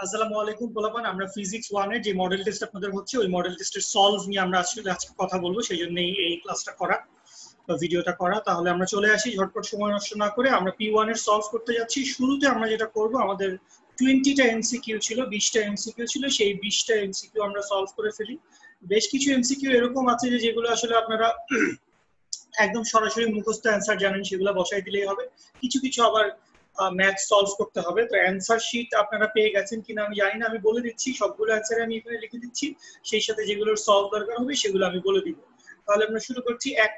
আসসালামু আলাইকুম পোলাপান। আমরা ফিজিক্স 1 এর যে মডেল টেস্ট আপনাদের হচ্ছে ওই মডেল টেস্টের সলভ নিয়ে আমরা আজকে কথা বলবো, সেই জন্যই এই ক্লাসটা করা বা ভিডিওটা করা। তাহলে আমরা চলে আসি, ঝটপট সময় নষ্ট না করে আমরা P1 এর সলভ করতে যাচ্ছি। শুরুতে আমরা যেটা করব, আমাদের 20টা এমসিকিউ ছিল, 20টা এমসিকিউ ছিল, সেই 20টা এমসিকিউ আমরা সলভ করে ফেলি। বেশ কিছু এমসিকিউ এরকম আছে যে যেগুলো আসলে আপনারা একদম সরাসরি মুখস্থ অ্যান্সার জানেন, সেগুলো বসাই দিলেই হবে। কিছু কিছু আবার ম্যাথ সলভ করতে হবে। তো অ্যান্সার শিট আপনারা পেয়ে গেছেন কিনা আমি জানি না, আমি বলে দিচ্ছি। সবগুলো অ্যান্সার আমি এখানে লিখে দিচ্ছি, সেই সাথে যেগুলোর সলভ দরকার হবে সেগুলো আমি বলে দিব। তাহলে আমরা শুরু করছি। এক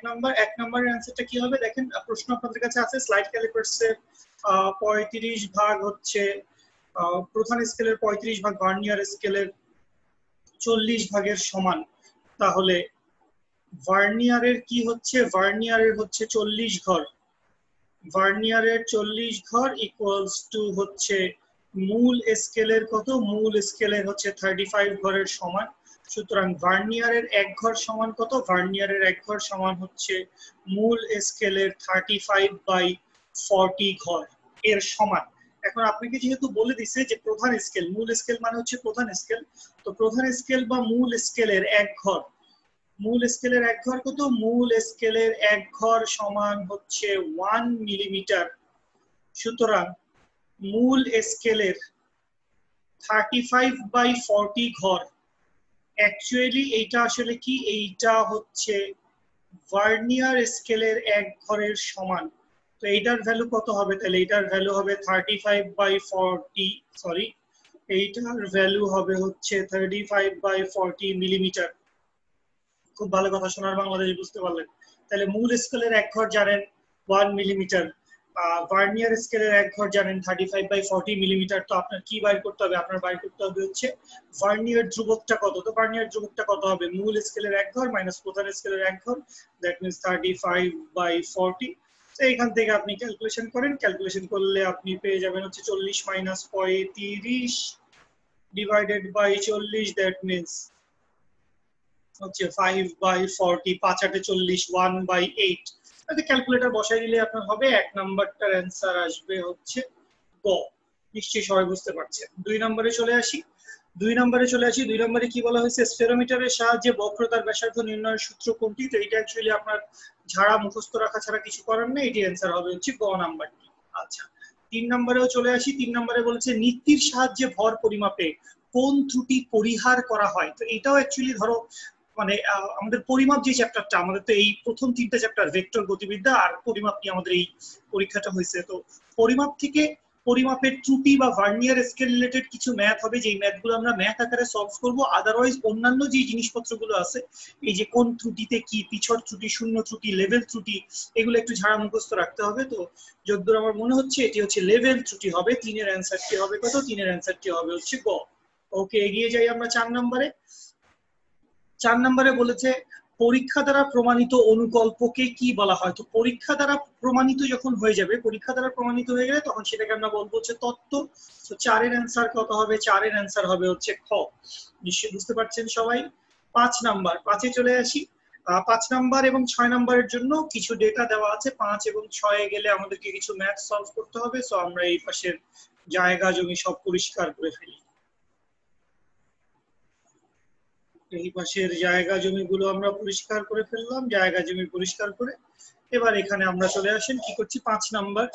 নম্বরের অ্যান্সারটা কি হবে দেখেন। প্রশ্ন আপনাদের কাছে আছে স্লাইড ক্যালিপার্সের 35 ভাগ হচ্ছে প্রধান স্কেলের 35 ভাগ ভার্নিয়ার স্কেলের 40 ভাগের সমান। তাহলে ভার্নিয়ারের কি হচ্ছে, ভার্নিয়ারের হচ্ছে 40 ঘর, ভার্নিয়ারের 40 ঘর ইকুয়ালস টু হচ্ছে মূল স্কেলের কত, মূল স্কেলের হচ্ছে 35 ঘরের সমান। সুতরাং ভার্নিয়ারের এক ঘর সমান কত, ভার্নিয়ারের এক ঘর সমান হচ্ছে মূল স্কেলের 35/40 ঘর এর সমান। এখন আপনাকে যেহেতু বলে দিছে যে প্রধান স্কেল, মূল স্কেল মানে হচ্ছে প্রধান স্কেল, তো প্রধান স্কেল বা মূল স্কেলের এক ঘর, মূল স্কেলের এক ঘর কত, মূল স্কেলের এক ঘর সমান হচ্ছে 1 মিলিমিটার। সুতরাং মূল স্কেলের 35/40 ঘর, অ্যাকচুয়ালি এইটা আসলে কি, এইটা হচ্ছে ভার্নিয়ার স্কেলের এক ঘরের সমান। তো এইটার ভ্যালু কত হবে, তাহলে এইটার ভ্যালু হবে 35/40, সরি এইটার ভ্যালু হবে হচ্ছে 35/40 মিলিমিটার। খুব ভালো কথা, সোনার বাংলাদেশ বুঝতে পারলেন। তাহলে মূল স্কেলের এক ঘর জানেন 1 মিলিমিটার, ভার্নিয়ার স্কেলের এক ঘর জানেন 35/40 মিলিমিটার। তো আপনার কি বাইর করতে হবে, আপনার বাইর করতে হবে হচ্ছে ভার্নিয়ার ধ্রুবকটা কত। তো ভার্নিয়ার ধ্রুবকটা কত হবে, মূল স্কেলের এক ঘর মাইনাস প্রধান স্কেলের এক ঘর, দ্যাট মিন্স 35/40। তো এখান থেকে আপনি ক্যালকুলেশন করেন, ক্যালকুলেশন করলে আপনি পেয়ে যাবেন হচ্ছে 40 minus 35 divided by 40, that means হচ্ছে 5/40, 5/8 1/8। ক্যালকুলেটর বসাই দিলে আপনার হবে। এক নাম্বারটার অ্যান্সার আসবে হচ্ছে গ। নিশ্চয়ই সবাই বুঝতে পারছেন। দুই নম্বরে চলে আসি। দুই নম্বরে কি বলা হয়েছে, স্ফেরোমিটারের সাহায্যে বক্রতার ব্যাসার্ধ নির্ণয়ের সূত্র কোনটি। তো এটা অ্যাকচুয়ালি আপনার ঝাড়া মুখস্থ রাখা ছাড়া কিছু করার নেই, এটি অ্যান্সার হবে হচ্ছে গ নাম্বারটি। আচ্ছা, তিন নম্বরেও চলে আসি। তিন নম্বরে বলেছে নীতির সাহায্যে ভর পরিমাপে কোন ত্রুটি পরিহার করা হয়। তো এটাও অ্যাকচুয়ালি ধরো মানে আমাদের পরিমাপ যে চ্যাপ্টারটা, আমাদের তো এই প্রথম তিনটা চ্যাপ্টার ভেক্টর গতিবিদ্যা আর পরিমাপ নিয়ে আমাদের এই পরীক্ষাটা হয়েছে। তো পরিমাপ থেকে পরিমাপের ত্রুটি বা ভার্নিয়ার স্কেল রিলেটেড কিছু ম্যাথ হবে, যেই ম্যাথগুলো আমরা ম্যাথ আকারে সলভ করব। আদারওয়াইজ অন্যান্য যে জিনিসপত্রগুলো আছে, এই যে কোন ত্রুটিতে কি, পিছর ত্রুটি, শূন্য ত্রুটি, লেভেল ত্রুটি, এগুলো একটু ঝাড়া মুখস্থ রাখতে হবে। তো যতদূর আমার মনে হচ্ছে এটি হচ্ছে লেভেল ত্রুটি হবে। তিনের অ্যান্সারটি হবে কত, তিনের অ্যান্সারটি হবে হচ্ছে গ। ওকে, এগিয়ে যাই আমরা 4 নম্বরে। 4 নম্বরে বলেছে পরীক্ষা দ্বারা প্রমাণিত অনুকল্পকে কি বলা হয়। তো পরীক্ষা দ্বারা প্রমাণিত যখন হয়ে যাবে, পরীক্ষা দ্বারা প্রমাণিত হয়ে গেলে তখন সেটাকে আমরা বলবো হচ্ছে তত্ত্ব। তো 4-এর অ্যান্সার কত হবে, 4-এর অ্যান্সার হবে হচ্ছে খ। নিশ্চয়ই বুঝতে পারছেন সবাই। 5 নাম্বার, 5-এ চলে আসি। 5 নাম্বার এবং 6 নাম্বারের জন্য কিছু ডেটা দেওয়া আছে। 5 এবং 6-এ গেলে আমাদেরকে কিছু ম্যাথ সলভ করতে হবে। সো আমরা এই পাশের জায়গা জমি সব পরিষ্কার করে ফেলি। এই পাশের জায়গা জমিগুলো আমরা পরিষ্কার করে ফেললাম। জায়গা জমি পরিষ্কার করে এবার এখানে আমরা চলে আসেন, কি করছি, 5 নাম্বার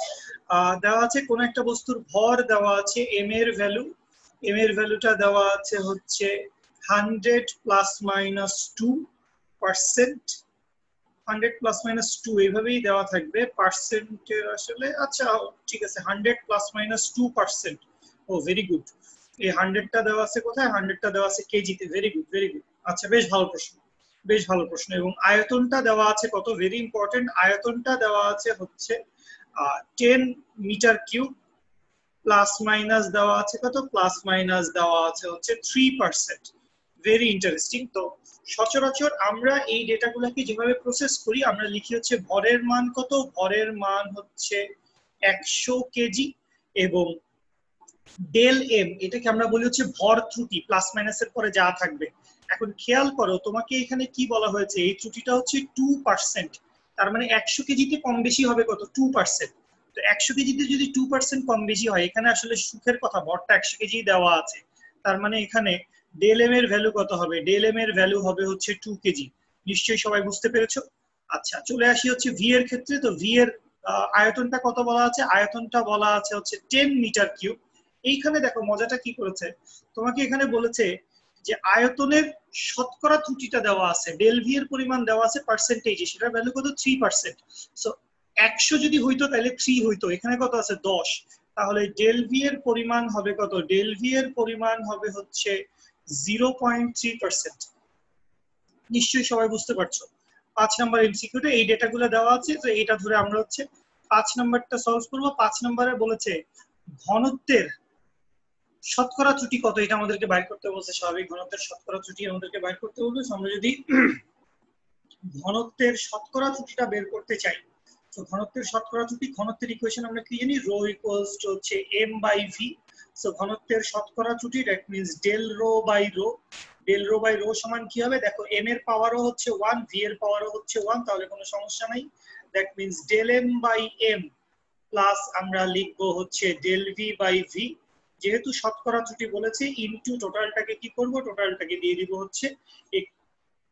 দেওয়া আছে কোন একটা বস্তুর ভর দেওয়া আছে, এম এর ভ্যালু, এম এর ভ্যালুটা দেওয়া আছে হচ্ছে 100 ± 2%, 100 ± 2 এইভাবেই দেওয়া থাকবে। পার্সেন্টের আসলে আচ্ছা ঠিক আছে, 100 ± 2%। ও ভেরি গুড। এই 100টা দেওয়া আছে কোথায়, 100টা দেওয়া আছে কেজিতে। Very good, very good. আচ্ছা, বেশ ভালো প্রশ্ন, বেশ ভালো প্রশ্ন। এবং আয়তনটা দেওয়া আছে কত, ভেরি ইম্পর্টেন্ট। আয়তনটা দেওয়া আছে হচ্ছে 10 মিটার কিউব, প্লাস মাইনাস দেওয়া আছে কত, প্লাস মাইনাস দেওয়া আছে হচ্ছে 3%। Very interesting. তো সচরাচর আমরা এই ডেটাগুলোকে যেভাবে প্রসেস করি, আমরা লিখি হচ্ছে ভরের মান কত, ভরের মান হচ্ছে 100 কেজি, এবং ডেল এম এটাকে আমরা বলি হচ্ছে ভর ত্রুটি, প্লাস মাইনাসের পরে যা থাকবে। এখন খেয়াল করো, তোমাকে এখানে কি বলা হয়েছে, এই ত্রুটিটা হচ্ছে 2%। তার মানে 100 কেজিতে কম বেশি হবে কত, 2%। তো 100 কেজিতে যদি 2% কম বেশি হয়, এখানে আসলে সুখের কথা, ভরটা 100 কেজি দেওয়া আছে, তার মানে এখানে ডেল এম এর ভ্যালু কত হবে? ডেল এম এর ভ্যালু হবে হচ্ছে 2 কেজি। নিশ্চয়ই সবাই বুঝতে পেরেছো? আচ্ছা, চলে আসি হচ্ছে ভি এর ক্ষেত্রে। তো ভি এর আয়তনটা কত বলা আছে? আয়তনটা বলা আছে হচ্ছে 10 মিটার কিউব। এইখানে দেখো মজাটা কি করেছে, তোমাকে এখানে বলেছে যে আয়তনের শতকরা ত্রুটিটা দেওয়া আছে, ডেল ভি এর পরিমাণ দেওয়া আছে পার্সেন্টেজে, সেটার ভ্যালু কত? 3%। সো 100 যদি হইতো তাহলে 3 হইতো, এখানে কত আছে? 10। তাহলে ডেল ভি এর পরিমাণ হবে কত? ডেল ভি এর পরিমাণ হবে হচ্ছে 0.3%। নিশ্চয়ই সবাই বুঝতে পারছো। 5 নম্বর এমসিকিউতে এই ডেটাগুলো দেওয়া আছে, তো এটা ধরে আমরা হচ্ছে 5 নম্বরটা সলভ করব। 5 নম্বরে বলেছে ঘনত্বের শতকরা ত্রুটি কত, এটা আমাদেরকে বাইর করতে বলছে। স্বাভাবিক ঘনত্বের শতকরা ত্রুটি আমাদেরকে বাইর করতে বলবে। আমরা যদি ঘনত্বের শতকরা ত্রুটিটা বের করতে চাই, তো ঘনত্বের শতকরা ত্রুটি, ঘনত্বের ইকুয়েশন আমরা কি জানি? রো ইকুয়ালস টু হচ্ছে এম বাই ভি। সো ঘনত্বের শতকরা ত্রুটি that means del rho by rho. Del rho by rho সমান কি হবে? দেখো এম এর পাওয়ারও হচ্ছে 1, ভি এর পাওয়ারও হচ্ছে 1, তাহলে কোনো সমস্যা নাই। That means del M by M plus আমরা লিখবো হচ্ছে ডেল ভি বাই ভি। যেহেতু শতকরা ত্রুটি বলেছে, ইনটু টোটালটাকে কি করব? টোটালটাকে দিয়ে দিব হচ্ছে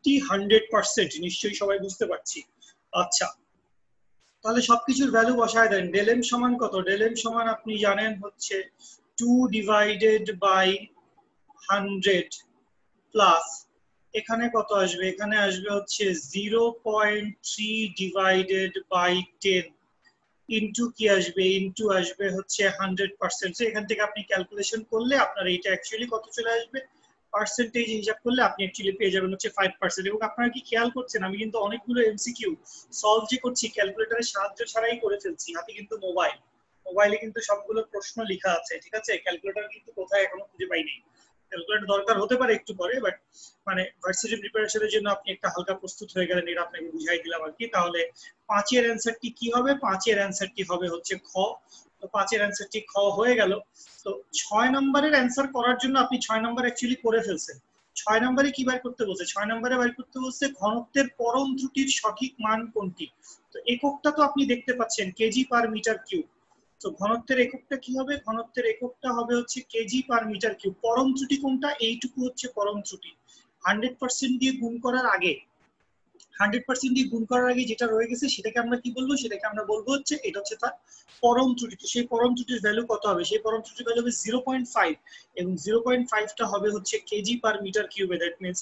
100%। নিশ্চয়ই সবাই বুঝতে পারছি। আচ্ছা, তাহলে সবকিছুর ভ্যালু বসায় দেন। ডেল এম সমান কত? ডেল এম সমান আপনি জানেন হচ্ছে 2 ডিভাইডেড বাই 100 প্লাস এখানে কত আসবে? এখানে আসবে হচ্ছে 0.3 ডিভাইডেড বাই 10 ইনটু কি আসবে? ইনটু আসবে হচ্ছে 100%। এখান থেকে আপনি ক্যালকুলেশন করলে আপনার এইটা অ্যাকচুয়ালি কত চলে আসবে? পার্সেন্টেজ হিসাব করলে আপনি অ্যাকচুয়ালি পেয়ে যাবেন হচ্ছে 5%। এবং আপনারা কি খেয়াল করছেন, আমি কিন্তু অনেকগুলো এমসিকিউ সলভ যে করছি ক্যালকুলেটরের সাহায্য ছাড়াই করে ফেলছি। হাতে কিন্তু মোবাইলে কিন্তু সবগুলো প্রশ্ন লেখা আছে, ঠিক আছে? ক্যালকুলেটর কিন্তু কোথায় এখনো খুঁজে পাইনি। ক্যালকুলেটর দরকার হতে পারে একটু পরে, বাট মানে ভার্সিটি প্রিপারেশনের জন্য আপনি একটা হালকা প্রস্তুত হয়ে গেলেন, এটা আপনাকে বুঝাই দিলাম আর কি। তাহলে 5 এর অ্যানসারটি কি হবে? 5 এর অ্যানসারটি হবে হচ্ছে খ। তো 5 এর অ্যানসারটি খ হয়ে গেল। তো 6 নম্বরের অ্যানসার করার জন্য আপনি 6 নম্বর অ্যাকচুয়ালি করে ফেলছেন। 6 নম্বরে কি বের করতে বলছে? 6 নম্বরে বের করতে বলছে ঘনত্বের পরম ত্রুটির সঠিক মান কোনটি। তো এককটা তো আপনি দেখতে পাচ্ছেন, কেজি পার মিটার কিউব। তো ঘনত্বের এককটা কি হবে? ঘনত্বের এককটা হবে হচ্ছে কেজি পার মিটার কিউব। পরম ত্রুটি কোনটা? এইটুকু হচ্ছে পরম ত্রুটি। 100% দিয়ে গুণ করার আগে, 100% দিয়ে গুণ করার আগে যেটা রয়ে গেছে সেটাকে আমরা কি বলবো? সেটাকে আমরা বলবো হচ্ছে এটা হচ্ছে তার পরম ত্রুটি। তো সেই পরম ত্রুটির ভ্যালু কত হবে? সেই পরম ত্রুটির ভ্যালু হবে 0.5, এবং 0.5টা হবে হচ্ছে কেজি পার মিটার কিউবে। দ্যাট মিন্স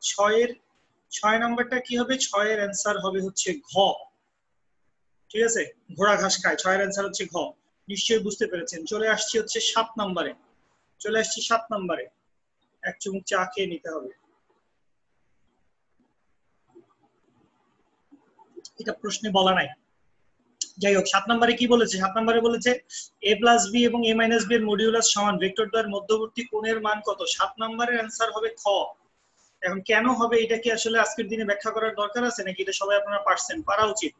6 নাম্বারটা কি হবে? 6 এর অ্যান্সার হবে হচ্ছে ঘ। ঠিক আছে? ঘোড়া ঘাস খায়, 6 এর অ্যান্সার হচ্ছে ঘ। নিশ্চয়ই বুঝতে পেরেছেন। চলে আসছি হচ্ছে 7 নম্বরে। চলে আসছি 7 নম্বরে। এক চুমুক চা খেয়ে নিতে হবে। এটা প্রশ্নে বলা নাই। যাই হোক, 7 নম্বরে কি বলেছে? 7 নম্বরে বলেছে a প্লাস বি এবং a মাইনাস বি এর মডিউলাস সমান ভেক্টর দ্বয়ের মধ্যবর্তী কোণের মান কত? 7 নম্বরের অ্যান্সার হবে খ। এখন কেন হবে এটা কি আসলে আজকের দিনে ব্যাখ্যা করার দরকার আছে নাকি? এটা সবাই আপনারা পারছেন, পারা উচিত।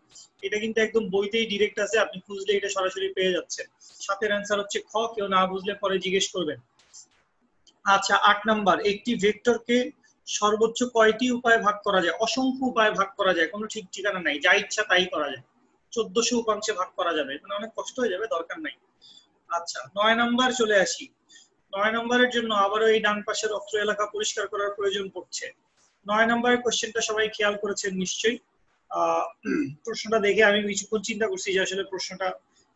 এটা কিন্তু একদম বইতেই ডিরেক্ট আছে, আপনি খুঁজলে এটা সরাসরি পেয়ে যাচ্ছেন। 7 এর অ্যান্সার হচ্ছে খ। কেউ না বুঝলে পরে জিজ্ঞেস করবেন। আচ্ছা, 8 নাম্বার, একটি ভেক্টরকে সর্বোচ্চ কয়টি উপায়ে ভাগ করা যায়? অসংখ্য উপায়ে ভাগ করা যায়, কোনো ঠিক ঠিকানা নাই, যা ইচ্ছা তাই করা যায়। 1400 উপাংশে ভাগ করা যাবে, মানে অনেক কষ্ট হয়ে যাবে, দরকার নাই। আচ্ছা, 9 নাম্বার চলে আসি। 9 নম্বরের জন্য আবারও এই ডান পাশের অত্র এলাকা পরিষ্কার করার প্রয়োজন পড়ছে। 9 নম্বরের কোশ্চেনটা সবাই খেয়াল করেছেন নিশ্চয়ই। প্রশ্নটা দেখে আমি কিছুক্ষণ চিন্তা করছি যে আসলে প্রশ্নটা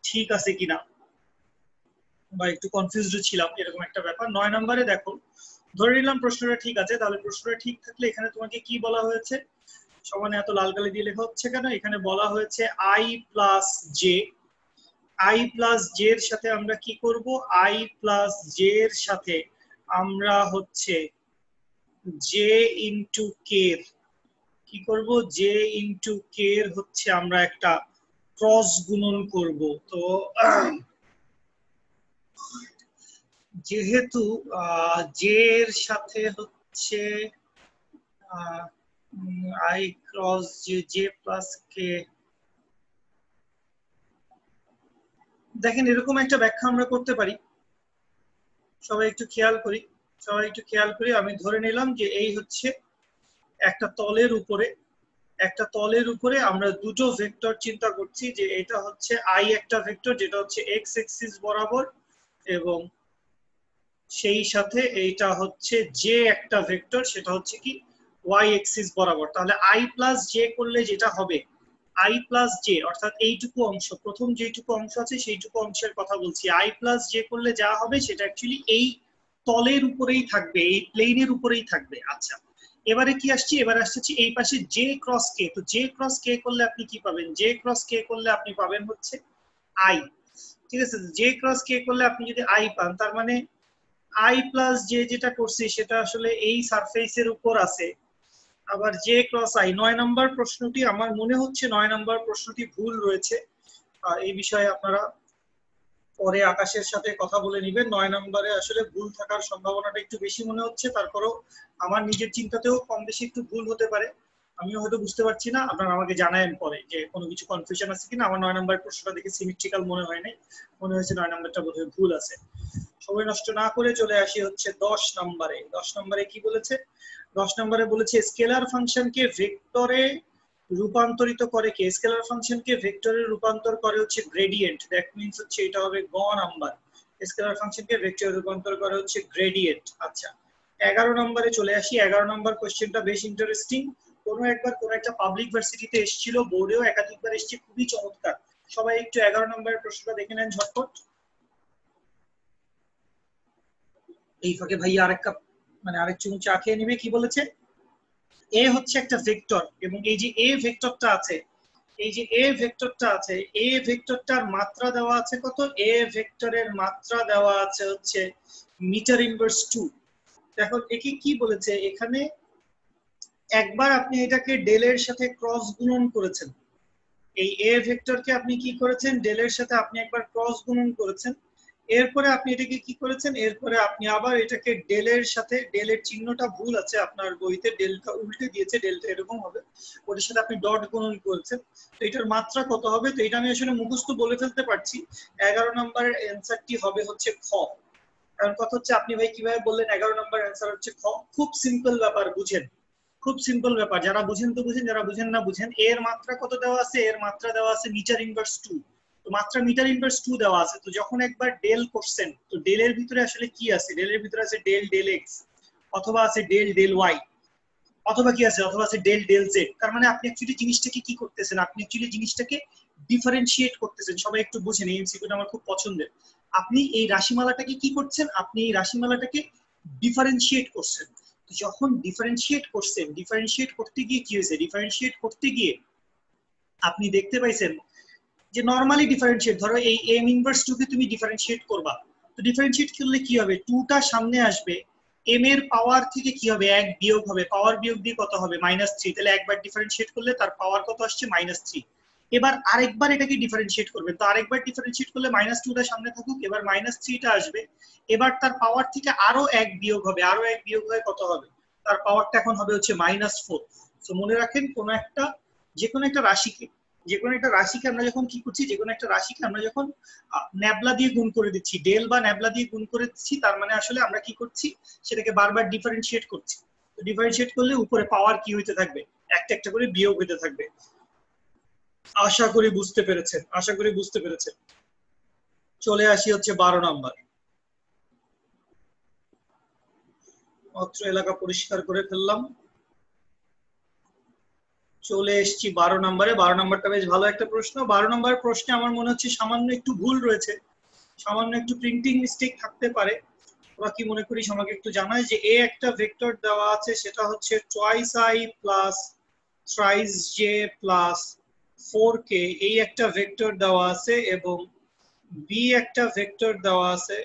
ঠিক আছে কিনা, বা একটু কনফিউজড ছিলাম, এরকম একটা ব্যাপার। 9 নম্বরে দেখো, ধরে নিলাম প্রশ্নটা ঠিক আছে, তাহলে প্রশ্নটা ঠিক থাকলে এখানে তোমাকে কি বলা হয়েছে? সমানে এত লাল কালি দিয়ে লেখা হচ্ছে কেন? এখানে বলা হয়েছে I plus J. I plus J এর সাথে আমরা কি করব? আই প্লাস জে এর সাথে আমরা হচ্ছে জে ইন্টু কে কি করব? জে ইন্টু কে হচ্ছে আমরা একটা ক্রস গুণন করব। তো যেহেতু জে এর সাথে হচ্ছে আই ক্রস জে প্লাস কে, দেখেন এরকম একটা ব্যাখ্যা আমরা করতে পারি। সবাই একটু খেয়াল করি। আমি ধরে নিলাম যে এই হচ্ছে একটা তলের উপরে একটা তলের উপরে আমরা দুটো ভেক্টর চিন্তা করছি, যে এটা হচ্ছে আই একটা ভেক্টর যেটা হচ্ছে এক্স এক্সিস বরাবর, এবং সেই সাথে এইটা হচ্ছে জে একটা ভেক্টর, সেটা হচ্ছে কি ওয়াই এক্সিস বরাবর। তাহলে আই প্লাস জে করলে যেটা হবে, আই প্লাস জে অর্থাৎ এইটুকু অংশ, প্রথম যেটুকু অংশ আছে সেইটুকু অংশের কথা বলছি, আই প্লাস জে করলে যা হবে সেটা অ্যাকচুয়ালি এই তলের উপরেই থাকবে, এই প্লেনের উপরেই থাকবে। আচ্ছা, এবারে কি আসছে, এবারে আসছে এই পাশে জে ক্রস কে। তো জে ক্রস কে করলে আপনি কি পাবেন, জে ক্রস কে করলে আপনি পাবেন হচ্ছে আই। ঠিক আছে, জে ক্রস কে করলে আপনি যদি আই পান, তার মানে আই প্লাস জে যেটা করছি সেটা আসলে এই সারফেসের উপর আছে। আবার জে ক্রস আই, 9 নম্বর প্রশ্নটি আমার মনে হচ্ছে 9 নম্বর প্রশ্নটি ভুল রয়েছে। এই বিষয়ে আপনারা পরে আকাশের সাথে কথা বলে নেবেন। 9 নম্বরে আসলে ভুল থাকার সম্ভাবনাটা একটু বেশি মনে হচ্ছে, তারপরেও আমার নিজের চিন্তাতেও কম বেশি একটু ভুল হতে পারে, আমিও হয়তো বুঝতে পারছি না। আপনারা আমাকে জানায়েন পরে যে কোনো কিছু কনফিউশন আছে কিনা। আমার 9 নম্বর প্রশ্নটা দেখে সিমেট্রিক্যাল মনে হয় নাই, মনে হয়েছে 9 নম্বরটা বোধহয় ভুল আছে। সময় নষ্ট না করে চলে আসি হচ্ছে 10 নম্বরে। 10 নম্বরে কি বলেছে, 10 নম্বরে বলেছে স্কেলার ফাংশনকে ভেক্টরে রূপান্তরিত করে কে, স্কেলার ফাংশনকে ভেক্টরে রূপান্তর করে হচ্ছে গ্রেডিয়েন্ট। দ্যাট মিন্স হচ্ছে এটা হবে গ নাম্বার, স্কেলার ফাংশনকে ভেক্টরে রূপান্তর করে হচ্ছে গ্রেডিয়েন্ট। আচ্ছা, 11 নম্বরে চলে আসি। 11 নম্বর কোশ্চেনটা বেশ ইন্টারেস্টিং, কোনো একবার কোনো একটা পাবলিক ভার্সিটিতে এসেছিল, বোর্ডেও একাধিকবার এসেছে, খুবই চমৎকার। সবাই একটু 11 নম্বরের প্রশ্নটা দেখে নেন ঝটপট। এই ফাঁকে ভাইয়া আরেক কাপ মানে আরেক চুমুক চা খেয়ে নেবে। কি বলেছে, এ হচ্ছে একটা ভেক্টর, এবং এই যে এ ভেক্টরটা আছে, এই যে এ ভেক্টরটা আছে, এ ভেক্টরটার মাত্রা দেওয়া আছে কত, এ ভেক্টরের মাত্রা দেওয়া আছে হচ্ছে মিটার ইনভার্স 2। দেখো একে কি বলেছে এখানে, একবার আপনি এটাকে ডেলের সাথে ক্রস গুণন করেছেন, এই এ ভেক্টরকে আপনি কি করেছেন, ডেলের সাথে আপনি একবার ক্রস গুণন করেছেন, এরপরে আপনি এটাকে কি করেছেন, এরপরে আপনি আবার এটাকে ডেলের সাথে, ডেলের চিহ্নটা ভুল আছে আপনার বইতে, ডেলটা উল্টে দিয়েছে, ডেলটা এরকম হবে, ওটার সাথে আপনি ডট গুণন করেছেন। তো এটার মাত্রা কত হবে, তো এটা আমি আসলে মুখস্থ বলে ফেলতে পারছি। 11 নম্বরের অ্যান্সারটি হবে হচ্ছে খ। কারণ কথা হচ্ছে আপনি ভাই কিভাবে বললেন 11 নম্বর অ্যান্সার হচ্ছে খ, খুব সিম্পল ব্যাপার, বুঝেন, খুব সিম্পল ব্যাপার, যারা বুঝেন তো বুঝেন, যারা বুঝেন না বুঝেন। এর মাত্রা কত দেওয়া আছে, এর মাত্রা দেওয়া আছে মিটার ইনভার্স 2। তো মাত্রা মিটার ইনভার্স 2 দেওয়া আছে, তো যখন একবার ডেল করছেন, তো ডেলের ভিতরে আসলে কি আছে, ডেলের ভিতরে আছে ডেল ডেল এক্স, অথবা আছে ডেল ডেল ওয়াই, অথবা কি আছে, অথবা আছে ডেল ডেল জেড। তার মানে আপনি অ্যাকচুয়ালি জিনিসটাকে কি করতেছেন, আপনি অ্যাকচুয়ালি জিনিসটাকে ডিফারেন্সিয়েট করতেছেন। সবাই একটু বুঝেন, এই এমসিকিউটা আমার খুব পছন্দের। আপনি এই রাশিমালাটাকে কি করছেন, আপনি এই রাশিমালাটাকে ডিফারেন্সিয়েট করছেন। যখন ডিফারেন্সিয়েট করছেন, ডিফারেন্সিয়েট করতে গিয়ে কি হয়েছে, ডিফারেন্সিয়েট করতে গিয়ে আপনি দেখতে পাইছেন যে নরমালি ডিফারেন্সিয়েট, ধরো এই এম ইনভার্স 2 কে তুমি ডিফারেন্সিয়েট করবা, তো ডিফারেন্সিয়েট করলে কি হবে, 2টা সামনে আসবে, এম এর পাওয়ার থেকে কি হবে, 1 বিয়োগ হবে, পাওয়ার বিয়োগ দিয়ে কত হবে, -3। তাহলে একবার ডিফারেন্সিয়েট করলে তার পাওয়ার কত আসছে, -3। এবার আরেকবার এটাকে ডিফারেন্সিয়েট করবে, তো আরেকবার ডিফারেন্সিয়েট করলে -2টা সামনে থাকুক, এবার -3টা আসবে, এবার তার পাওয়ার থেকে আরো 1 বিয়োগ হবে, আরো 1 বিয়োগ হয়ে কত হবে, তার পাওয়ারটা এখন হবে হচ্ছে -4। তো মনে রাখেন, কোন একটা যে কোনো একটা রাশিকে, যে কোনো একটা রাশিকে আমরা যখন কি করছি, যে কোনো একটা রাশিকে আমরা যখন ন্যাবলা দিয়ে গুণ করে দিচ্ছি, ডেল বা ন্যাবলা দিয়ে গুণ করে দিচ্ছি, তার মানে আসলে আমরা কি করছি, সেটাকে বারবার ডিফারেন্সিয়েট করছি। তো ডিফারেন্সিয়েট করলে উপরে পাওয়ার কি হইতে থাকবে, একটা একটা করে বিয়োগ হইতে থাকবে। আশা করি বুঝতে পেরেছেন, আশা করি বুঝতে পেরেছেন। চলে আসি হচ্ছে 12 নাম্বার। অত্র এলাকা পরিষ্কার করে ফেললাম, চলে এসেছি 12 নম্বরে। 12 নম্বরটা বেশ ভালো একটা প্রশ্ন। 12 নম্বরের প্রশ্নে আমার মনে হচ্ছে সামান্য একটু ভুল রয়েছে, সামান্য একটু প্রিন্টিং মিস্টেক থাকতে পারে। ওরা কি মনে করিস আমাকে একটু জানায়, যে এ একটা ভেক্টর দেওয়া আছে, সেটা হচ্ছে twice I plus thrice J plus 4k, এই একটা ভেক্টর দেওয়া আছে, এবং বি একটা ভেক্টর দেওয়া আছে,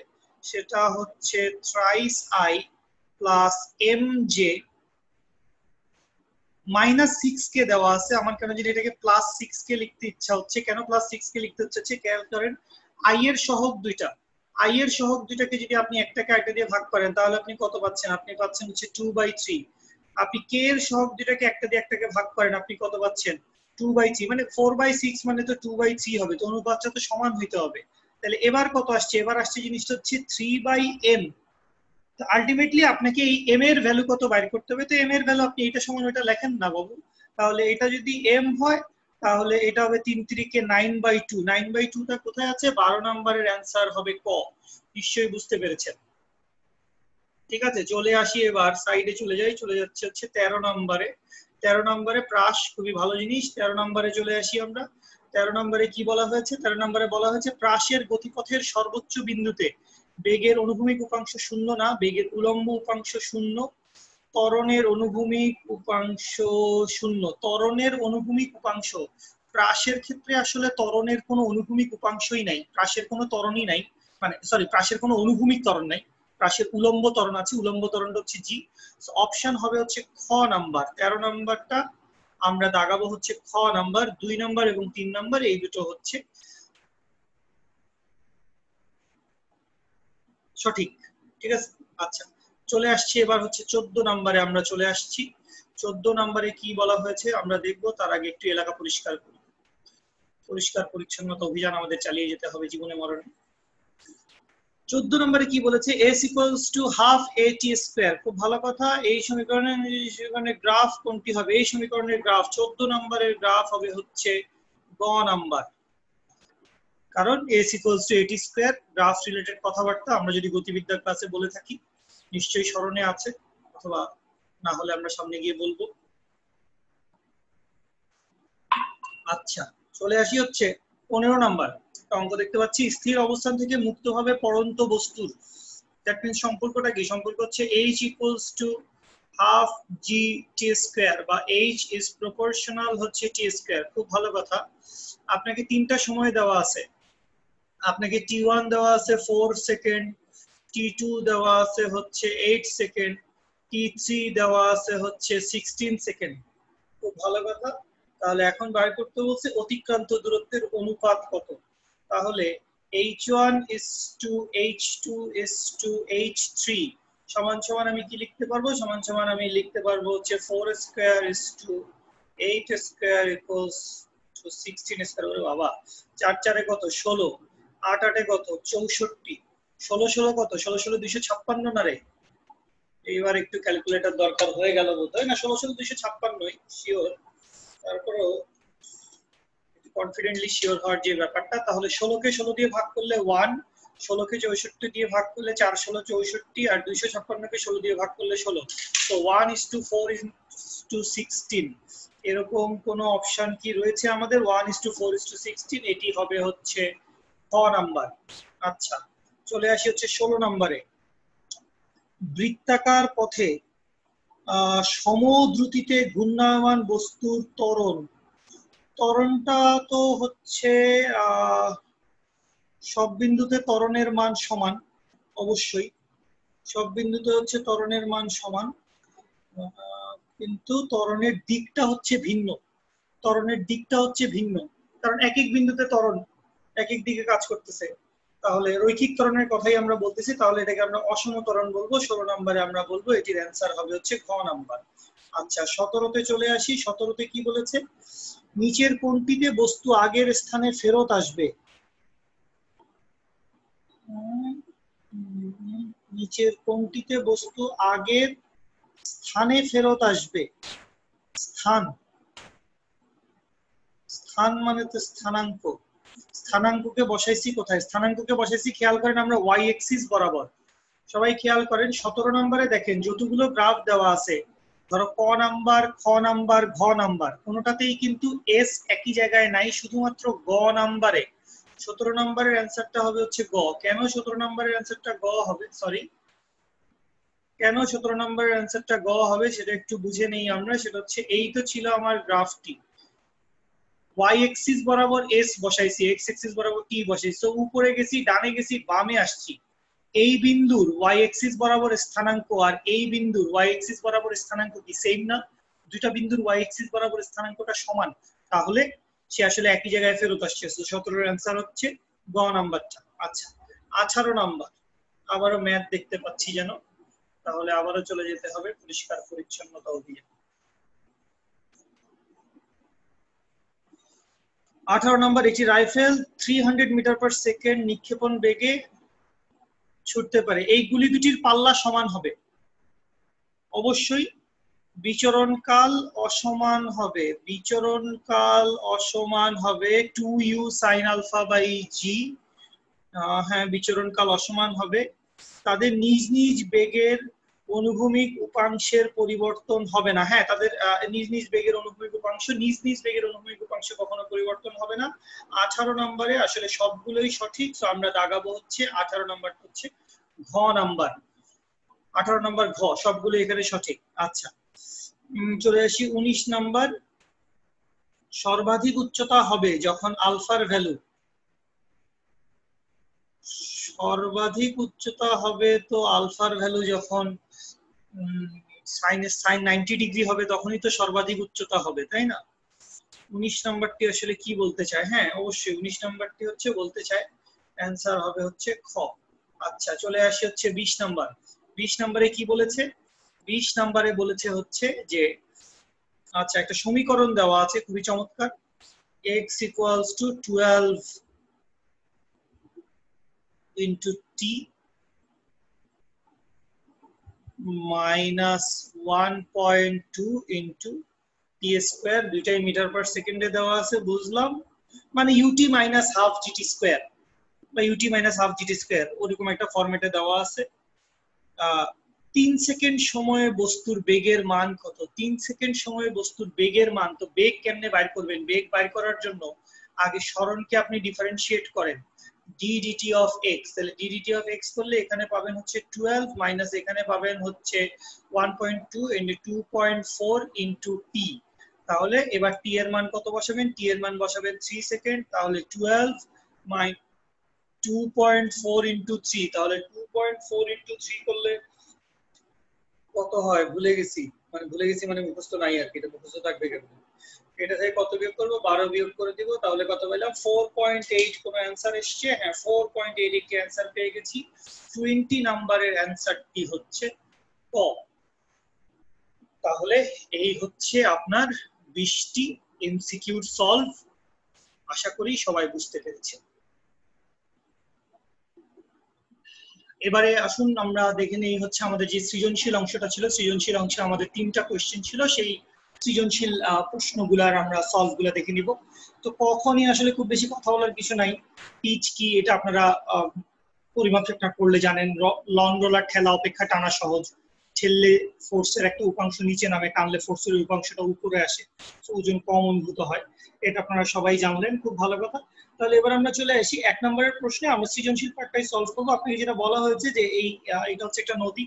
সেটা হচ্ছে thrice I plus M J -6k দেওয়া আছে। আমার কেন যদি এটাকে +6k লিখতে ইচ্ছা হচ্ছে, কেন +6k লিখতে হচ্ছে, খেয়াল করেন, আই এর সহগ দুইটা, আই এর সহগ দুইটাকে যদি আপনি একটাকে আরেকটা দিয়ে ভাগ করেন, তাহলে আপনি কত পাচ্ছেন, আপনি পাচ্ছেন হচ্ছে 2/3। আপনি কে এর সহগ দুইটাকে একটা দিয়ে একটাকে ভাগ করেন, আপনি কত পাচ্ছেন, 2/3। মানে 4/6 মানে তো 2/3 হবে, তো অনুপাতটা তো সমান হইতে হবে। তাহলে এবার কত আসছে, এবার আসছে জিনিসটা হচ্ছে 3/m। আলটিমেটলি আপনাকে এই এম এর ভ্যালু কত বাইর করতে হবে, তো এম এর ভ্যালু আপনি এটা সমান ওটা লেখেন না বাবু, তাহলে এটা যদি m হয় তাহলে এটা হবে 3 3 9/2। 9/2টা কোথায় আছে? 12 নম্বরের অ্যান্সার হবে ক। নিশ্চয়ই বুঝতে পেরেছেন। ঠিক আছে, চলে আসি এবার সাইডে চলে যাই, চলে যাচ্ছে হচ্ছে 13 নম্বরে। 13 নম্বরে প্রাস, খুবই ভালো জিনিস। 13 নম্বরে চলে আসি আমরা। 13 নম্বরে কি বলা হয়েছে? 13 নম্বরে বলা হয়েছে প্রাসের গতিপথের সর্বোচ্চ বিন্দুতে বেগের অনুভূমিক উপাংশ শূন্য না, বেগের উলম্ব উপাংশ শূন্য, ত্বরণের অনুভূমিক উপাংশ শূন্য। ত্বরণের অনুভূমিক উপাংশ, প্রাসের ক্ষেত্রে আসলে ত্বরণের কোনো অনুভূমিক উপাংশই নাই, প্রাসের কোনো ত্বরণই নাই, মানে সরি প্রাসের কোনো অনুভূমিক ত্বরণ নাই, প্রাসের উলম্ব ত্বরণ আছে, উলম্ব ত্বরণটা হচ্ছে জি। অপশন হবে হচ্ছে খ নাম্বার। 13 নাম্বারটা আমরা দাগাবো হচ্ছে খ নাম্বার। 2 নাম্বার এবং 3 নাম্বার এই দুটো হচ্ছে সঠিক। ঠিক আছে, আচ্ছা চলে আসছি এবার হচ্ছে 14 নাম্বারে আমরা চলে আসছি। 14 নাম্বারে কি বলা হয়েছে আমরা দেখবো, তার আগে একটু এলাকা পরিষ্কার করি। পরিষ্কার পরিচ্ছন্নতা অভিযান আমাদের চালিয়ে যেতে হবে জীবনে মরণে। 14 নম্বরে কি বলেছে? s equals to half at square। খুব ভালো কথা। এই সমীকরণের গ্রাফ কোনটি হবে? এই সমীকরণের গ্রাফ 14 নম্বরের গ্রাফ হবে হচ্ছে গ নাম্বার, কারণ s equals to at square graph related কথাবার্তা আমরা যদি গতিবিদ্যার ক্লাসে বলে থাকি নিশ্চয়ই স্মরণে আছে, অথবা না হলে আমরা সামনে গিয়ে বলবো। আচ্ছা চলে আসি হচ্ছে 15 নাম্বার অঙ্ক দেখতে পাচ্ছি। স্থির অবস্থান থেকে মুক্তভাবে পড়ন্ত বস্তুর, দ্যাট মিন্স সম্পর্কটা কি? সম্পর্ক হচ্ছে h equals to half g t square বা h is proportional হচ্ছে t square। খুব ভালো কথা। আপনাকে তিনটা সময় দেওয়া আছে, আপনাকে t1 দেওয়া আছে 4 সেকেন্ড, t2 দেওয়া আছে হচ্ছে 8 সেকেন্ড, t3 দেওয়া আছে হচ্ছে 16 সেকেন্ড। খুব ভালো কথা। তাহলে এখন বার করতে বলছে অতিক্রান্ত দূরত্বের অনুপাত কত। তাহলে h1 is to h2 is to h3 সমান সমান আমি কি লিখতে পারবো? সমান সমান আমি লিখতে পারবো হচ্ছে 4 square is to 8 square equals to 16 square। ওরে বাবা, 4 4 এ কত? 16, 8 8 এ কত? 64, 16 16 কত? 16 16 256 না রে? এইবার একটু ক্যালকুলেটর দরকার হয়ে গেল বোধহয়। না 16 16 256 শিওর, তারপরেও কনফিডেন্টলি শিওর হওয়ার যে ব্যাপারটা। তাহলে 16 কে 16 দিয়ে ভাগ করলে 1, 16 কে 64 দিয়ে ভাগ করলে 4 16 64, আর 256 কে 16 দিয়ে ভাগ করলে 16। তো 1:4 to 16 এরকম কোন অপশন কি রয়েছে আমাদের? 1:4 to 16, এটি হবে হচ্ছে খ নাম্বার। আচ্ছা চলে আসি হচ্ছে 16 নম্বরে। বৃত্তাকার পথে সমদ্রুতিতে ঘূর্ণায়মান বস্তুর ত্বরণ, ত্বরণটা তো হচ্ছে সব বিন্দুতে ত্বরণের মান সমান, অবশ্যই সব বিন্দুতে হচ্ছে ত্বরণের মান সমান, কিন্তু ত্বরণের দিকটা হচ্ছে ভিন্ন। ত্বরণের দিকটা হচ্ছে ভিন্ন, কারণ এক এক বিন্দুতে ত্বরণ এক এক দিকে কাজ করতেছে। তাহলে রৈখিক ত্বরণের কথাই আমরা বলতেছি, তাহলে এটাকে আমরা অসম ত্বরণ বলবো। 16 নম্বরে আমরা বলবো এটির অ্যান্সার হবে হচ্ছে খ নাম্বার। আচ্ছা 17তে চলে আসি। 17তে কি বলেছে? নিচের কোনটিতে বস্তু আগের স্থানে ফেরত আসবে? নিচের কোনটিতে বস্তু আগের স্থানে ফেরত আসবে? স্থান, স্থান মানে তো স্থানাঙ্ক। স্থানাঙ্ককে বসাইছি কোথায়? স্থানাঙ্ককে বসাইছি খেয়াল করেন আমরা ওয়াই এক্সিস বরাবর। সবাই খেয়াল করেন 17 নম্বরে দেখেন যতগুলো গ্রাফ দেওয়া আছে, ধরো ক নাম্বার, খ নাম্বার, ঘ নাম্বার, কোনোটাতেই কিন্তু এস একই জায়গায় নাই, শুধুমাত্র গ নাম্বারে। 17 নম্বরের অ্যান্সারটা হবে হচ্ছে গ। কেন 17 নম্বরের অ্যান্সারটা গ হবে? সরি, কেন 17 নম্বরের অ্যান্সারটা গ হবে সেটা একটু বুঝে নেই আমরা। সেটা হচ্ছে এই তো ছিল আমার গ্রাফটি, ওয়াই এক্সিস বরাবর এস বসাইছি, এক্স এক্সিস বরাবর টি বসাইছি, তো উপরে গেছি, ডানে গেছি, বামে আসছি। এই বিন্দুর ওয়াই এক্সিস বরাবর স্থানাঙ্ক আর এই বিন্দুর ওয়াই এক্সিস বরাবর স্থানাঙ্ক কি সেম না? দুইটা বিন্দুর ওয়াই এক্সিস বরাবর স্থানাঙ্কটা সমান, তাহলে সে আসলে একই জায়গায় ফেরত আসছে। 17 এর অ্যান্সার হচ্ছে গ নাম্বারটা। আচ্ছা 18 নাম্বার, আবারও ম্যাথ দেখতে পাচ্ছি যেন, তাহলে আবারও চলে যেতে হবে পরিষ্কার পরিচ্ছন্নতা অভিযান। 18 নম্বর, একটি রাইফেল 300 মিটার পার সেকেন্ড নিক্ষেপণ বেগে ছুটতে পারে, এই গুলি দুটির পাল্লা সমান হবে। অবশ্যই বিচরণকাল অসমান হবে, বিচরণকাল অসমান হবে 2u sin alpha by g। হ্যাঁ, বিচরণকাল অসমান হবে, তাদের নিজ নিজ বেগের অনুভূমিক উপাংশের পরিবর্তন হবে না। হ্যাঁ, তাদের নিজ নিজ বেগের অনুভূমিক উপাংশ, নিজ নিজ বেগের অনুভূমিক উপাংশ কখনো পরিবর্তন হবে না। 18 নম্বরে আসলে সবগুলোই সঠিক, তো আমরা দাগাবো হচ্ছে 18 নম্বর হচ্ছে ঘ নাম্বার, 18 নম্বর ঘ, সবগুলো এখানে সঠিক। আচ্ছা, চলে আসি 19 নাম্বার। সর্বাধিক উচ্চতা হবে যখন আলফার ভ্যালু, সর্বাধিক উচ্চতা হবে তো আলফার ভ্যালু যখন সাইন 90 ডিগ্রি হবে তখনই তো সর্বাধিক উচ্চতা হবে, তাই না? 19 নাম্বারটি আসলে কি বলতে চায়? হ্যাঁ, অবশ্যই 19 নাম্বারটি হচ্ছে বলতে চায় অ্যান্সার হবে হচ্ছে খ। আচ্ছা, চলে আসি হচ্ছে 20 নাম্বার। 20 নাম্বারে কি বলেছে? 20 নাম্বারে বলেছে হচ্ছে যে, আচ্ছা, একটা সমীকরণ দেওয়া আছে খুবই চমৎকার, x equals to 12 into t minus 1.2 into t square, দুইটাই মিটার পার সেকেন্ডে দেওয়া আছে, বুঝলাম, মানে ut minus half gt square বা ut minus half gt square ওরকম একটা ফরম্যাটে দেওয়া আছে। 3 সেকেন্ড সময়ে বস্তুর বেগের মান কত? 3 সেকেন্ড সময়ে বস্তুর বেগের মান, তো বেগ কেমনে বাইর করবেন? বেগ বাইর করার জন্য আগে সরণকে আপনি ডিফারেন্সিয়েট করেন, d dt of x, তাহলে d dt of x করলে এখানে পাবেন হচ্ছে 12 মাইনাস এখানে পাবেন হচ্ছে 1.2 into 2.4 into t। তাহলে এবার t এর মান কত বসাবেন? t এর মান বসাবেন 3 সেকেন্ড, তাহলে 12 মাইনাস 2.4 into 3, তাহলে 2.4 into 3 করলে কত হয় ভুলে গেছি, মানে মুখস্থ নাই আর কি, এটা মুখস্থ থাকবে কেন? এটা থেকে কত বিয়োগ করব? 12 বিয়োগ করে দিব, তাহলে কত পেলাম? 4.8 কোন অ্যানসার এসেছে? হ্যাঁ, 4.8 একটি অ্যানসার পেয়ে গেছি। 20 নাম্বারের অ্যানসারটি হচ্ছে ক। তাহলে এই হচ্ছে আপনার 20টি এমসিকিউ সলভ, আশা করি সবাই বুঝতে পেরেছে। এবারে আসুন আমরা দেখে নেই হচ্ছে আমাদের যে সৃজনশীল অংশটা ছিল, সৃজনশীল অংশে আমাদের 3টা কোশ্চেন ছিল, সেই সৃজনশীল প্রশ্নগুলার আমরা সলভ গুলা দেখে নিব। তো কখনই আসলে খুব বেশি কথা বলার কিছু নাই, পিচ কি এটা আপনারা পরিমাপ একটা করলে জানেন, লং রোলার ঠেলা অপেক্ষা টানা সহজ, ঠেললে ফোর্সের একটা উপাংশ নিচে নামে, টানলে ফোর্সের উপাংশটা উপরে আসে, ওজন কম অনুভূত হয়, এটা আপনারা সবাই জানলেন, খুব ভালো কথা। তাহলে এবার আমরা চলে আসি 1 নম্বরের প্রশ্নে, আমরা সৃজনশীল পার্টটাই সলভ করবো। আপনাকে যেটা বলা হয়েছে যে এটা হচ্ছে একটা নদী,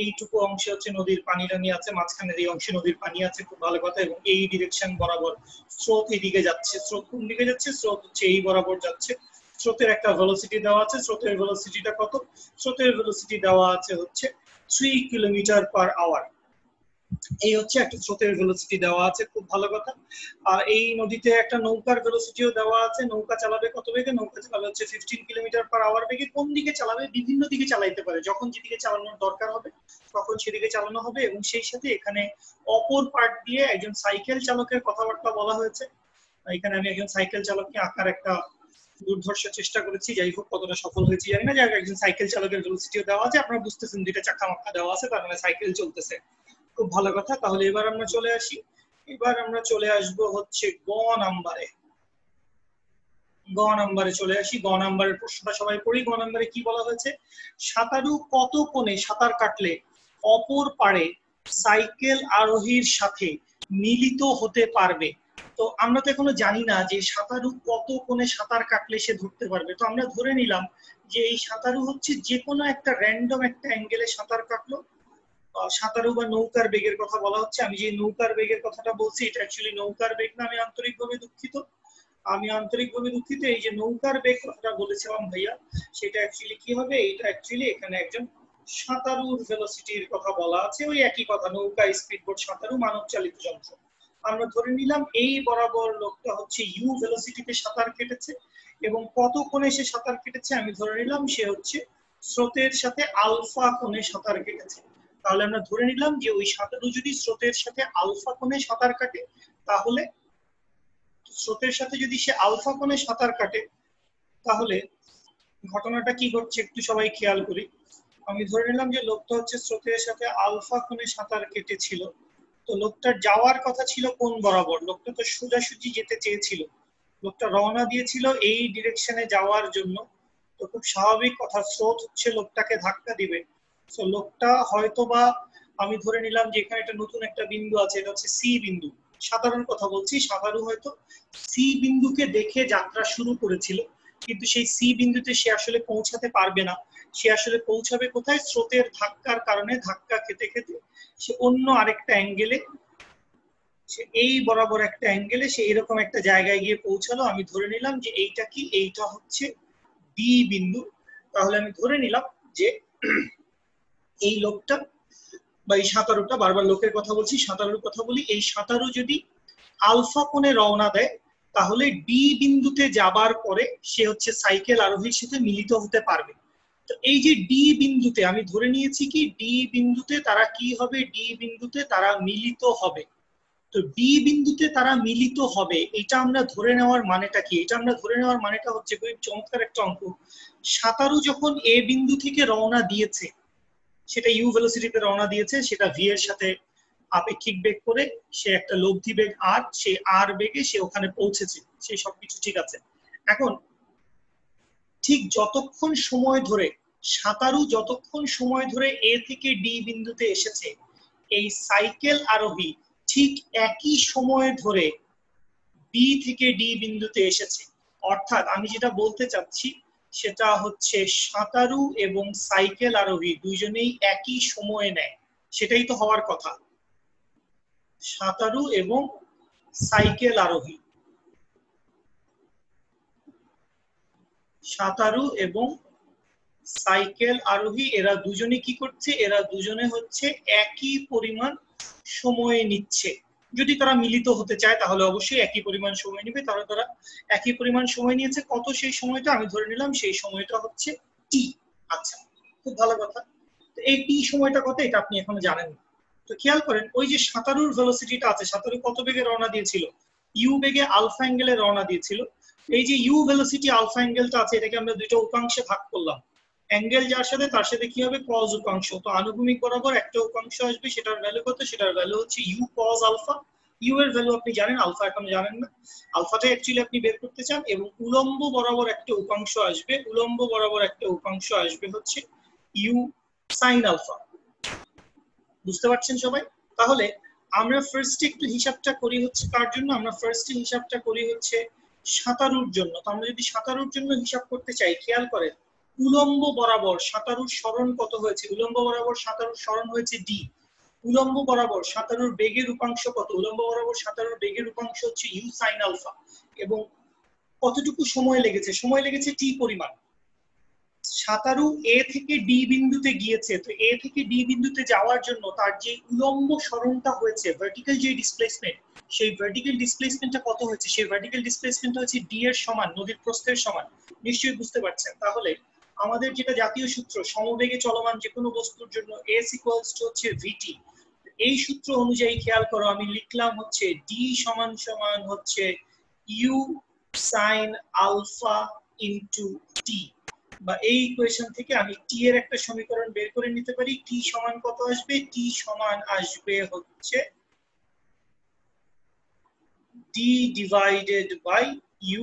এইটুকু অংশে হচ্ছে নদীর পানি টানি আছে, মাঝখানের এই অংশে নদীর পানি আছে, খুব ভালো কথা, এবং এই ডিরেকশন বরাবর স্রোত এদিকে যাচ্ছে। স্রোত কোন দিকে যাচ্ছে? স্রোত হচ্ছে এই বরাবর যাচ্ছে। স্রোতের একটা ভেলোসিটি দেওয়া আছে, স্রোতের ভেলোসিটিটা কত? স্রোতের ভেলোসিটি দেওয়া আছে হচ্ছে 3 কিলোমিটার পার আওয়ার। এই হচ্ছে একটা স্রোতের ভেলোসিটি দেওয়া আছে, খুব ভালো কথা। আর এই নদীতে একটা নৌকার ভেলোসিটিও দেওয়া আছে, নৌকা চালাবে কত বেগে? নৌকা চালাবে হচ্ছে 15 কিলোমিটার পার আওয়ার বেগে। কোন দিকে চালাবে? বিভিন্ন দিকে চালাইতে পারে, যখন যেদিকে চালানোর দরকার হবে তখন সেদিকে চালানো হবে। এবং সেই সাথে এখানে অপর পার্ট দিয়ে একজন সাইকেল চালকের কথাবার্তা বলা হয়েছে। এখানে আমি একজন সাইকেল চালককে আঁকার একটা দুর্ধর্ষ চেষ্টা করেছি, যাই হোক কতটা সফল হয়েছি জানি না, যাই হোক একজন সাইকেল চালকের ভেলোসিটিও দেওয়া আছে, আপনারা বুঝতেছেন দুইটা চাকা মাক্কা দেওয়া আছে, তার মানে সাইকেল চলতেছে, খুব ভালো কথা। তাহলে এবার আমরা চলে আসি, এবার আমরা চলে আসব হচ্ছে গ নাম্বারে। গ নাম্বারে চলে আসি, গ নাম্বারের প্রশ্নটা সবাই পড়ি। গ নাম্বারে কি বলা হয়েছে? সাঁতারু কত কোণে সাঁতার কাটলে অপর পারে সাইকেল আরোহীর সাথে মিলিত হতে পারবে? তো আমরা তো এখনো জানি না যে সাঁতারু কত কোণে সাঁতার কাটলে সে ধরতে পারবে। তো আমরা ধরে নিলাম যে এই সাঁতারু হচ্ছে যে কোনো একটা র্যান্ডম একটা অ্যাঙ্গেলে সাঁতার কাটলো। সাঁতারু বা নৌকার বেগের কথা বলা হচ্ছে। আমি যে নৌকার বেগের কথাটা বলছি এটা অ্যাকচুয়ালি নৌকার বেগ না, আমি আন্তরিকভাবে দুঃখিত, এই যে নৌকার বেগ কথাটা বলেছিলাম ভাইয়া, সেটা অ্যাকচুয়ালি কি হবে? এটা অ্যাকচুয়ালি এখানে একজন সাঁতারুর ভেলোসিটির কথা বলা আছে, ওই একই কথা, নৌকা, স্পিডবোট, সাঁতারু, মানব চালিত যন্ত্র। আমরা ধরে নিলাম এই বরাবর লোকটা হচ্ছে ইউ ভেলোসিটিতে সাঁতার কেটেছে, এবং কত কোণে সে সাঁতার কেটেছে আমি ধরে নিলাম সে হচ্ছে স্রোতের সাথে আলফা কোণে সাঁতার কেটেছে। তাহলে আমরা ধরে নিলাম যে ওই সাঁতারু যদি স্রোতের সাথে আলফা কোণে সাঁতার কাটে, তাহলে স্রোতের সাথে যদি সে আলফা কোণে সাঁতার কাটে, তাহলে ঘটনাটা কি ঘটছে একটু সবাই খেয়াল করি। আমি ধরে নিলাম যে লোকটা হচ্ছে স্রোতের সাথে আলফা কোণে সাঁতার কেটেছিল, তো লোকটার যাওয়ার কথা ছিল কোন বরাবর, লোকটা তো সোজাসুজি যেতে চেয়েছিল, লোকটা রওনা দিয়েছিল এই ডিরেকশনে যাওয়ার জন্য। তো খুব স্বাভাবিক কথা, স্রোত হচ্ছে লোকটাকে ধাক্কা দিবে। তো লোকটা হয়তোবা, আমি ধরে নিলাম যে এখানে একটা নতুন একটা বিন্দু আছে, এটা হচ্ছে সি বিন্দু, সাধারণ কথা বলছি, সাধারণ হয়তো সি বিন্দুকে দেখে যাত্রা শুরু করেছিল, কিন্তু সেই সি বিন্দুতে সে আসলে পৌঁছাতে পারবে না। সে আসলে পৌঁছাবে কোথায়, স্রোতের ধাক্কার কারণে ধাক্কা খেতে খেতে সে অন্য আরেকটা অ্যাঙ্গেলে, সে এই বরাবর একটা অ্যাঙ্গেলে সে এরকম একটা জায়গায় গিয়ে পৌঁছালো। আমি ধরে নিলাম যে এইটা কি, এইটা হচ্ছে ডি বিন্দু। তাহলে আমি ধরে নিলাম যে এই লোকটা বা এই সাঁতারুটা, বারবার লোকের কথা বলছি, সাঁতারুর কথা বলি, এই সাঁতারু যদি আলফা কোণে রওনা দেয় তাহলে ডি বিন্দুতে যাবার পরে সে হচ্ছে সাইকেল আরোহীর সাথে মিলিত হতে পারবে। তো এই যে ডি বিন্দুতে আমি ধরে নিয়েছি কি, ডি বিন্দুতে তারা কি হবে, ডি বিন্দুতে তারা মিলিত হবে। তো ডি বিন্দুতে তারা মিলিত হবে, এটা আমরা ধরে নেওয়ার মানেটা কি, এটা আমরা ধরে নেওয়ার মানেটা হচ্ছে খুবই চমৎকার একটা অঙ্ক। সাঁতারু যখন এ বিন্দু থেকে রওনা দিয়েছে, সেটা ইউ ভেলোসিটিতে রওনা দিয়েছে, সেটা ভি এর সাথে আপেক্ষিক বেগ করে সে একটা লব্ধি বেগ আর, সেই আর বেগে সে ওখানে পৌঁছেছে, সেই সবকিছু ঠিক আছে। এখন ঠিক যতক্ষণ সময় ধরে সাঁতারু যতক্ষণ সময় ধরে এ থেকে ডি বিন্দুতে এসেছে, এই সাইকেল আরোহী ঠিক একই সময় ধরে বি থেকে ডি বিন্দুতে এসেছে। অর্থাৎ আমি যেটা বলতে চাচ্ছি সেটা হচ্ছে সাঁতারু এবং সাইকেল আরোহী দুইজনেই একই সময়ে নেয়, সেটাই তো হওয়ার কথা। সাঁতারু এবং সাইকেল আরোহী, সাঁতারু এবং সাইকেল আরোহী এরা দুজনে কি করছে, এরা দুজনে হচ্ছে একই পরিমাণ সময় নিচ্ছে। যদি তারা মিলিত হতে চায় তাহলে অবশ্যই একই পরিমাণ সময় নেবে, তাহলে তারা একই পরিমাণ সময় নিয়েছে। কত সেই সময়টা, আমি ধরে নিলাম সেই সময়টা হচ্ছে টি। আচ্ছা, খুব ভালো কথা। তো এই টি সময়টা কত এটা আপনি এখনো জানেন না। তো খেয়াল করেন ওই যে সাঁতারুর ভেলোসিটিটা আছে, সাঁতারু কত বেগে রওনা দিয়েছিল, ইউ বেগে আলফা অ্যাঙ্গেলে রওনা দিয়েছিল। এই যে ইউ ভেলোসিটি আলফা অ্যাঙ্গেলটা আছে, এটাকে আমরা দুইটা উপাংশে ভাগ করলাম, অ্যাঙ্গেল যার সাথে তার সাথে কি হবে, কজ উপাংশ। তো আনুভূমিক বরাবর একটা উপাংশ আসবে, সেটার ভ্যালু কত, সেটার ভ্যালু হচ্ছে ইউ কজ আলফা। ইউ এর ভ্যালু আপনি জানেন, আলফা এখনো জানেন না, আলফাটা অ্যাকচুয়ালি আপনি বের করতে চান। এবং উলম্ব বরাবর একটা উপাংশ আসবে, উলম্ব বরাবর একটা উপাংশ আসবে হচ্ছে ইউ সাইন আলফা। বুঝতে পারছেন সবাই? তাহলে আমরা ফার্স্টে একটু হিসাবটা করি হচ্ছে কার জন্য, আমরা ফার্স্টে হিসাবটা করি হচ্ছে সাঁতারুর জন্য। তো আমরা যদি সাঁতারুর জন্য হিসাব করতে চাই, খেয়াল করেন উলম্ব বরাবর সাঁতারুর সরণ কত হয়েছে, উলম্ব বরাবর সাঁতারুর সরণ হয়েছে ডি। উলম্ব বরাবর সাঁতারুর বেগের উপাংশ কত, উলম্ব বরাবর সাঁতারুর বেগের উপাংশ হচ্ছে ইউ সাইন আলফা। এবং কতটুকু সময় লেগেছে, সময় লেগেছে টি পরিমাণ। সাঁতারু এ থেকে ডি বিন্দুতে গিয়েছে, তো এ থেকে ডি বিন্দুতে যাওয়ার জন্য তার যে উলম্ব সরণটা হয়েছে, ভার্টিক্যাল যে ডিসপ্লেসমেন্ট, সেই ভার্টিক্যাল ডিসপ্লেসমেন্টটা কত হয়েছে, সেই ভার্টিক্যাল ডিসপ্লেসমেন্টটা হচ্ছে ডি এর সমান, নদীর প্রস্থের সমান। নিশ্চয়ই বুঝতে পারছেন। তাহলে আমাদের যেটা জাতীয় সূত্র, সমবেগে চলমান যে কোনো বস্তুর জন্য এস ইকুয়ালস টু হচ্ছে ভিটি, এই সূত্র অনুযায়ী খেয়াল করো আমি লিখলাম হচ্ছে ডি সমান সমান হচ্ছে U sine alpha into T. বা এই ইকুয়েশন থেকে আমি টি এর একটা সমীকরণ বের করে নিতে পারি। টি সমান কত আসবে, টি সমান আসবে হচ্ছে D divided by U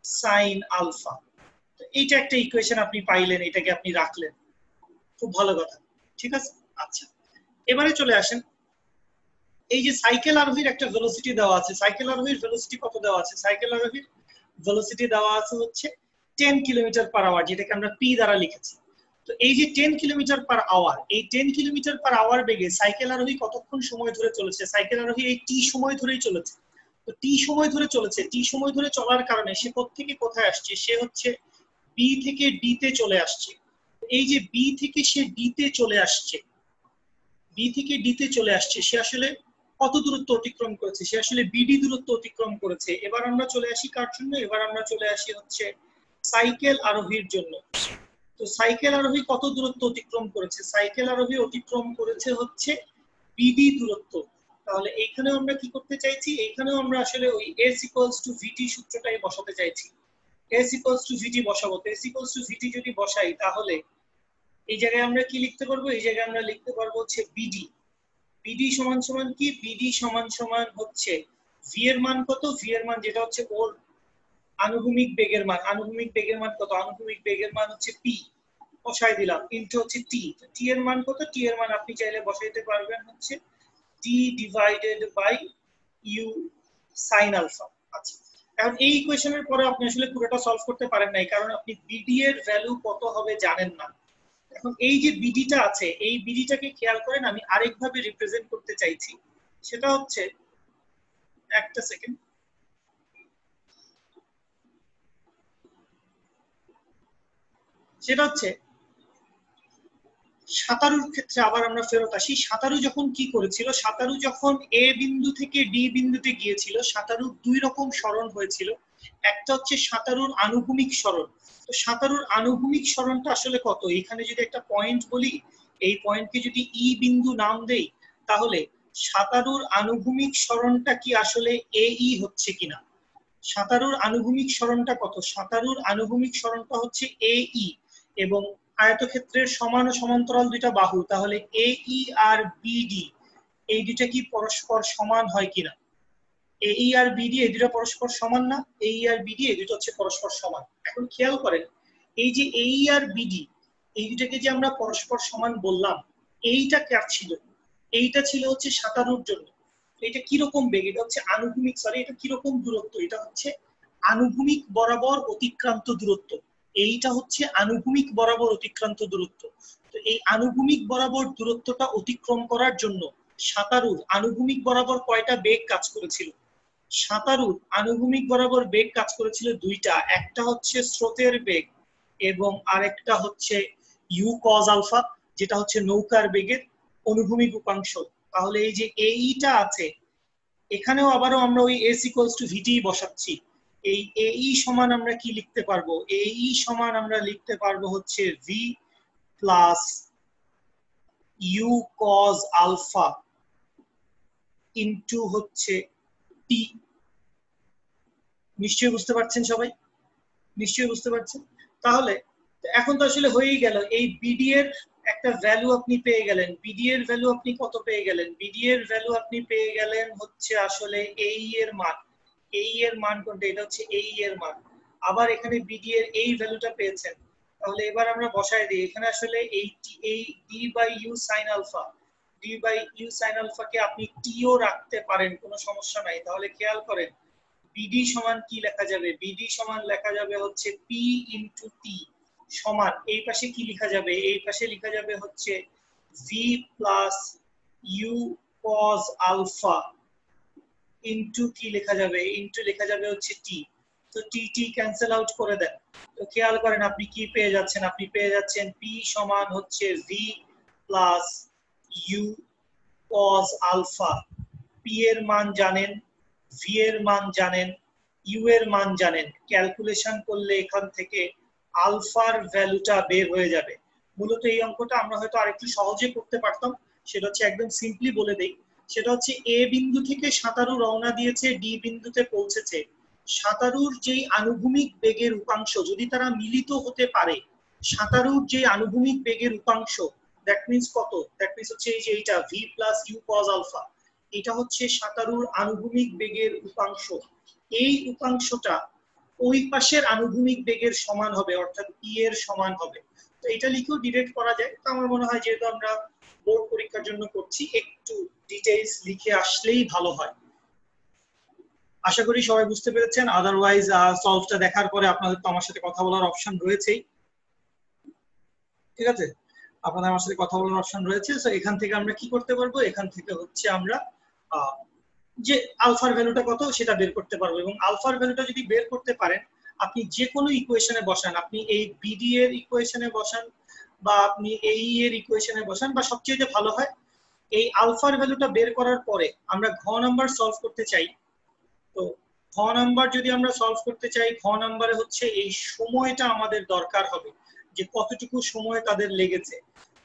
sine alpha. এইটা একটা ইকুয়েশন আপনি পাইলেন, এটাকে আপনি রাখলেন, খুব ভালো কথা, ঠিক আছে। আচ্ছা, এবারে চলে আসেন, এই যে সাইকেল আরোহীর একটা ভেলোসিটি দেওয়া আছে, সাইকেল আরোহীর ভেলোসিটি কত দেওয়া আছে, সাইকেল আরোহীর ভেলোসিটি দেওয়া আছে হচ্ছে 10 কিলোমিটার পার আওয়ার, যেটাকে আমরা পি দ্বারা লিখেছি। তো এই যে 10 কিলোমিটার পার আওয়ার, এই 10 কিলোমিটার পার আওয়ার বেগে সাইকেল আরোহী কতক্ষণ সময় ধরে চলেছে, সাইকেল আরোহী এই টি সময় ধরেই চলেছে। তো টি সময় ধরে চলেছে, টি সময় ধরে চলার কারণে সে কোত্থেকে কোথায় আসছে, সে হচ্ছে বি থেকে ডি তে চলে আসছে। এই যে বি থেকে সে ডি তে চলে আসছে, বি থেকে ডি তে চলে আসছে, সে আসলে কত দূরত্ব অতিক্রম করেছে, সে আসলে বিডি দূরত্ব অতিক্রম করেছে। এবার আমরা চলে আসি কার জন্য, এবার আমরা চলে আসি হচ্ছে সাইকেল আরোহীর জন্য। তো সাইকেল আরোহী কত দূরত্ব অতিক্রম করেছে, সাইকেল আরোহী অতিক্রম করেছে হচ্ছে বিডি দূরত্ব। তাহলে এইখানেও আমরা কি করতে চাইছি, এইখানেও আমরা আসলে ওই এস ইকুয়ালস টু ভিটি সূত্রটাই বসাতে চাইছি। এস ইকুয়ালস টু ভিটি বসাবো। এস ইকুয়ালস টু ভিটি যদি বসাই তাহলে এই জায়গায় আমরা কি লিখতে পারবো, এই জায়গায় আমরা লিখতে পারবো হচ্ছে বিডি। বিডি সমান সমান কি, বিডি সমান সমান হচ্ছে ভি এর মান কত, ভি এর মান যেটা হচ্ছে ওর আনুভূমিক বেগের মান, আনুভূমিক বেগের মান কত, আনুভূমিক বেগের মান হচ্ছে পি, বসাই দিলাম, ইনটু হচ্ছে টি, টি এর মান কত, টি এর মান আপনি চাইলে বসাইতে পারবেন হচ্ছে T divided by U sine alpha. আচ্ছা, এখন এই ইকুয়েশনের পরে আপনি আসলে পুরোটা সলভ করতে পারেন নাই, কারণ আপনি বিডি এর ভ্যালু কত হবে জানেন না। এখন এই যে বিডিটা আছে, এই বিডিটাকে খেয়াল করেন, আমি আরেকভাবে রিপ্রেজেন্ট করতে চাইছি, সেটা হচ্ছে, একটা সেকেন্ড, সেটা হচ্ছে সাঁতারুর ক্ষেত্রে আবার আমরা ফেরত আসি। সাঁতারু যখন কি করেছিল, সাঁতারু যখন এ বিন্দু থেকে ডি বিন্দুতে গিয়েছিল, সাঁতারুর দুই রকম সরণ হয়েছিল। একটা হচ্ছে সাঁতারুর আনুভূমিক সরণ। তো সাঁতারুর আনুভূমিক সরণটা আসলে কত, এখানে যদি একটা পয়েন্ট বলি, এই পয়েন্টকে যদি ই বিন্দু নাম দেই, তাহলে সাঁতারুর আনুভূমিক সরণটা কি আসলে এ ই হচ্ছে কিনা। সাঁতারুর আনুভূমিক সরণটা কত, সাঁতারুর আনুভূমিক সরণটা হচ্ছে এ ই, এবং আয়তক্ষেত্রের সমান ও সমান্তরাল দুইটা বাহু, তাহলে এ ই আর বিডি এই দুইটা কি পরস্পর সমান হয় কিনা। এ ই আর বিডি এই দুটো পরস্পর সমান না, এ ই আর বিডি এই দুটো হচ্ছে পরস্পর সমান। এখন খেয়াল করেন, এই যে এ ই আর বিডি এই দুটাকে যে আমরা পরস্পর সমান বললাম, এইটা কার ছিল, এইটা ছিল হচ্ছে সাঁতারুর জন্য। এটা কিরকম বেগ, এটা হচ্ছে আনুভূমিক, সরি এটা কিরকম দূরত্ব, এটা হচ্ছে আনুভূমিক বরাবর অতিক্রান্ত দূরত্ব, এইটা হচ্ছে আনুভূমিক বরাবর অতিক্রান্ত দূরত্ব। তো এই আনুভূমিক বরাবর দূরত্বটা অতিক্রম করার জন্য সাঁতারুর আনুভূমিক বরাবর কয়টা বেগ কাজ করেছিল, সাঁতারুর আনুভূমিক বরাবর বেগ কাজ করেছিল দুইটা, একটা হচ্ছে স্রোতের বেগ এবং আরেকটা হচ্ছে ইউ কজ আলফা, যেটা হচ্ছে নৌকার বেগের অনুভূমিক উপাংশ। তাহলে এই যে এইটা আছে, এখানেও আবারও আমরা ওই এস ইকুয়ালস টু ভিটি বসাচ্ছি। এই এই সমান আমরা কি লিখতে পারবো, এই সমান আমরা লিখতে পারবো হচ্ছে V plus U cos alpha into হচ্ছে টি। নিশ্চয়ই বুঝতে পারছেন সবাই, নিশ্চয়ই বুঝতে পারছেন। তাহলে এখন তো আসলে হয়েই গেল, এই বিডি এর একটা ভ্যালু আপনি পেয়ে গেলেন, বিডি এর ভ্যালু আপনি কত পেয়ে গেলেন, বিডি এর ভ্যালু আপনি পেয়ে গেলেন হচ্ছে আসলে এই এর মান, এই এর মান কোনটা, এটা হচ্ছে এই এর মান। আবার এখানে বিডি এর এই ভ্যালুটা পেয়েছেন, তাহলে এবার আমরা বসায় দিই এখানে আসলে এই D by U sine alpha, D by U sine alpha কে আপনি টিও রাখতে পারেন, কোনো সমস্যা নাই। তাহলে খেয়াল করেন বিডি সমান কি লেখা যাবে, বিডি সমান লেখা যাবে হচ্ছে পি ইনটু টি সমান, এই পাশে কি লেখা যাবে, এই পাশে লেখা যাবে হচ্ছে V plus U cos alpha into কি লেখা যাবে, ইনটু লেখা যাবে হচ্ছে টি। তো টি টি ক্যান্সেল আউট করে দেন। তো খেয়াল করেন আপনি কি পেয়ে যাচ্ছেন, আপনি পেয়ে যাচ্ছেন পি সমান হচ্ছে V plus U cos alpha. P এর মান জানেন, ভি এর মান জানেন, ইউ এর মান জানেন, ক্যালকুলেশন করলে এখান থেকে আলফার ভ্যালুটা বের হয়ে যাবে। মূলত এই অঙ্কটা আমরা হয়তো আরেকটু সহজে করতে পারতাম, সেটা হচ্ছে একদম সিম্পলি বলে দেই, সেটা হচ্ছে এ বিন্দু থেকে সাঁতারু রওনা দিয়েছে, ডি বিন্দুতে পৌঁছেছে। সাঁতারুর যেই আনুভূমিক বেগের উপাংশ যদি তারা মিলিত হতে পারে, সাঁতারুর যে আনুভূমিক বেগের উপাংশ, দ্যাট মিন্স কত, দ্যাট মিন্স হচ্ছে এই যে এইটা V plus U cos alpha, এটা হচ্ছে সাঁতারুর আনুভূমিক বেগের উপাংশ। এই উপাংশটা ওই পাশের আনুভূমিক বেগের সমান হবে, অর্থাৎ ই এর সমান হবে। তো এটা লিখেও ডিরেক্ট করা যায়, তো আমার মনে হয় যেহেতু আমরা বোর্ড পরীক্ষার জন্য করছি, একটু ডিটেইলস লিখে আসলেই ভালো হয়। আশা করি সবাই বুঝতে পেরেছেন, আদারওয়াইজ সলভটা দেখার পরে আপনাদের তো আমার সাথে কথা বলার অপশন রয়েছেই, ঠিক আছে, আপনাদের আমার সাথে কথা বলার অপশন রয়েছে। সো এখান থেকে আমরা কি করতে পারবো, এখান থেকে হচ্ছে আমরা যে আলফার ভ্যালুটা কত সেটা বের করতে পারবো, এবং আলফার ভ্যালুটা যদি বের করতে পারেন, আপনি যে কোনো ইকুয়েশনে বসান, আপনি এই বিডি এর ইকুয়েশনে বসান বা আপনি এই এর ইকুয়েশনে বসান, বা সবচেয়ে ভালো হয় এই আলফার ভ্যালুটা বের করার পরে আমরা ঘ নাম্বার সলভ করতে চাই। তো ঘ নাম্বার যদি আমরা সলভ করতে চাই, ঘ নাম্বারে হচ্ছে এই সময়টা আমাদের দরকার হবে, যে কতটুকু সময় তাদের লেগেছে।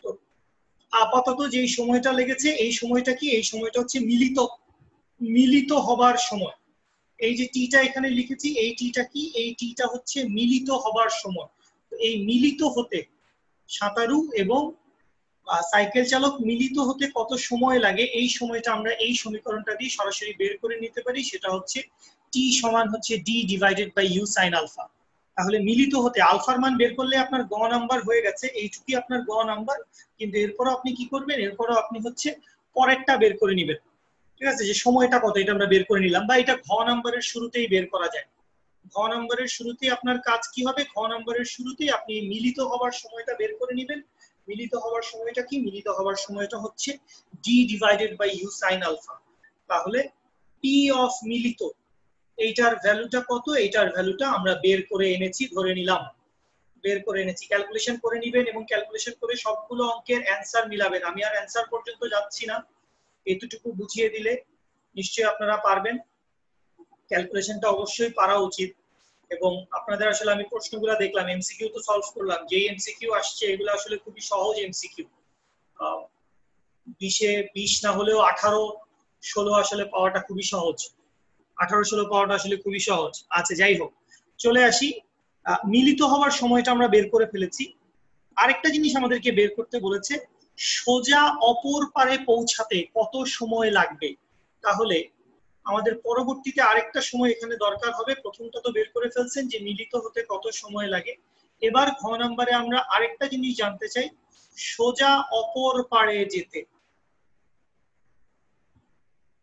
তো আপাতত যেই সময়টা লেগেছে, এই সময়টা কি, এই সময়টা হচ্ছে মিলিত হবার সময়। এই যে টিটা এখানে লিখেছি, এই টিটা কি, এই টিটা হচ্ছে মিলিত হবার সময়। তো এই মিলিত হতে সাঁতারু এবং সাইকেল চালক মিলিত হতে কত সময় লাগে, এই সময়টা আমরা এই সমীকরণটা দিয়ে সরাসরি বের করে নিতে পারি। সেটা হচ্ছে টি সমান হচ্ছে D divided by U sine alpha. তাহলে মিলিত হতে আলফার মান বের করলে আপনার গ নাম্বার হয়ে গেছে, এইটুকুই আপনার গ নাম্বার। কিন্তু এরপরও আপনি কি করবেন, এরপরও আপনি হচ্ছে পরেরটা বের করে নেবেন। ঠিক আছে, যে সময়টা কত এটা আমরা বের করে নিলাম, বা এটা ঘ নাম্বারের শুরুতেই বের করা যায়। ঘ নাম্বারের শুরুতেই আপনার কাজ কি হবে, ঘ নাম্বারের শুরুতেই আপনি মিলিত হওয়ার সময়টা বের করে নেবেন। মিলিত হওয়ার সময়টা কি, মিলিত হওয়ার সময়টা হচ্ছে D divided by U sine alpha. তাহলে পি অফ মিলিত এইটার ভ্যালুটা কত, এইটার ভ্যালুটা আমরা বের করে এনেছি, ধরে নিলাম বের করে এনেছি। ক্যালকুলেশন করে নেবেন এবং ক্যালকুলেশন করে সবগুলো অঙ্কের অ্যান্সার মিলাবেন। আমি আর অ্যান্সার পর্যন্ত যাচ্ছি না, এতটুকু বুঝিয়ে দিলে নিশ্চয়ই আপনারা পারবেন। ক্যালকুলেশনটা অবশ্যই পারা উচিত। এবং আপনাদের আসলে আমি প্রশ্নগুলো দেখলাম, এমসিকিউ তো সলভ করলাম, যে এমসিকিউ আসছে এগুলো আসলে খুবই সহজ এমসিকিউ। 20 না হলেও 18-16 আসলে পাওয়াটা খুবই সহজ। 18-16 পাওয়াটা আসলে খুবই সহজ। আচ্ছা যাই হোক, চলে আসি। মিলিত হওয়ার সময়টা আমরা বের করে ফেলেছি। আরেকটা জিনিস আমাদেরকে বের করতে বলেছে, সোজা অপর পারে পৌঁছাতে কত সময় লাগবে। তাহলে আমাদের পরবর্তীতে আরেকটা সময় এখানে দরকার হবে। প্রথমটা তো বের করে ফেলছেন যে মিলিত হতে কত সময় লাগে। এবার ঘ নাম্বারে আমরা আরেকটা জিনিস জানতে চাই, সোজা অপর পারে যেতে,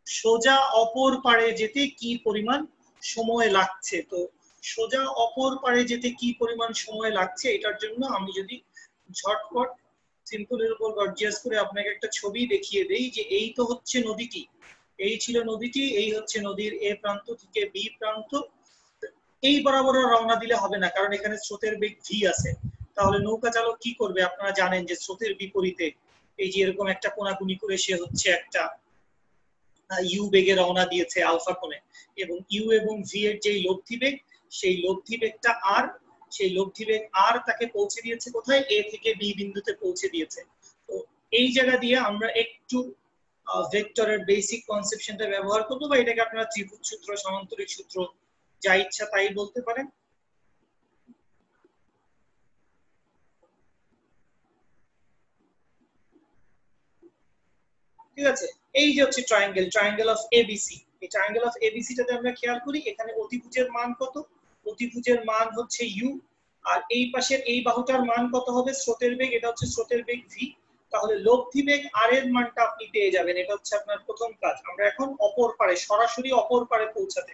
সোজা অপর পারে যেতে কি পরিমাণ সময় লাগছে। তো সোজা অপর পারে যেতে কি পরিমাণ সময় লাগছে, এটার জন্য আমি যদি ঝটপট সিম্পলের উপর গর্জিয়াস করে আপনাকে একটা ছবি দেখিয়ে দেই, যে এই তো হচ্ছে নদীটি, এই ছিল নদীটি, এই হচ্ছে নদীর এ প্রান্ত থেকে বি প্রান্ত। এই বরাবর রওনা দিলে হবে না, কারণ এখানে স্রোতের বেগ ভি আছে। তাহলে নৌকা চালক কি করবে, আপনারা জানেন যে স্রোতের বিপরীতে এই যে এরকম একটা কোনাকুনি করে সে হচ্ছে একটা ইউ বেগে রওনা দিয়েছে আলফা কোণে, এবং ইউ এবং ভি এর যে লব্ধি বেগ, সেই লব্ধি বেগটা আর, সেই লব্ধি বেগ আর তাকে পৌঁছে দিয়েছে কোথায়, এ থেকে বি বিন্দুতে পৌঁছে দিয়েছে। তো এই জায়গা দিয়ে আমরা একটু ভেক্টরের বেসিক কনসেপশনটা ব্যবহার করবো, বা এটাকে আপনারা ত্রিভুজ সূত্র, সমান্তরিক সূত্র, যা ইচ্ছা তাই বলতে পারেন। ঠিক আছে, এই যে হচ্ছে ট্রায়াঙ্গেল, ট্রায়াঙ্গেল অফ এবিসি। এই ট্রায়াঙ্গেল অফ এবিসি টাতে আমরা খেয়াল করি, এখানে অতিভুজের মান কত, অতিভুজের মান হচ্ছে ইউ, আর এই পাশের এই বাহুটার মান কত হবে, স্রোতের বেগ, এটা হচ্ছে স্রোতের বেগ ভি। তাহলে লব্ধি বেগ আর এর মানটা আপনি পেয়ে যাবেন। এটা হচ্ছে আপনার প্রথম কাজ। আমরা এখন অপর পারে, সরাসরি অপর পারে পৌঁছাতে,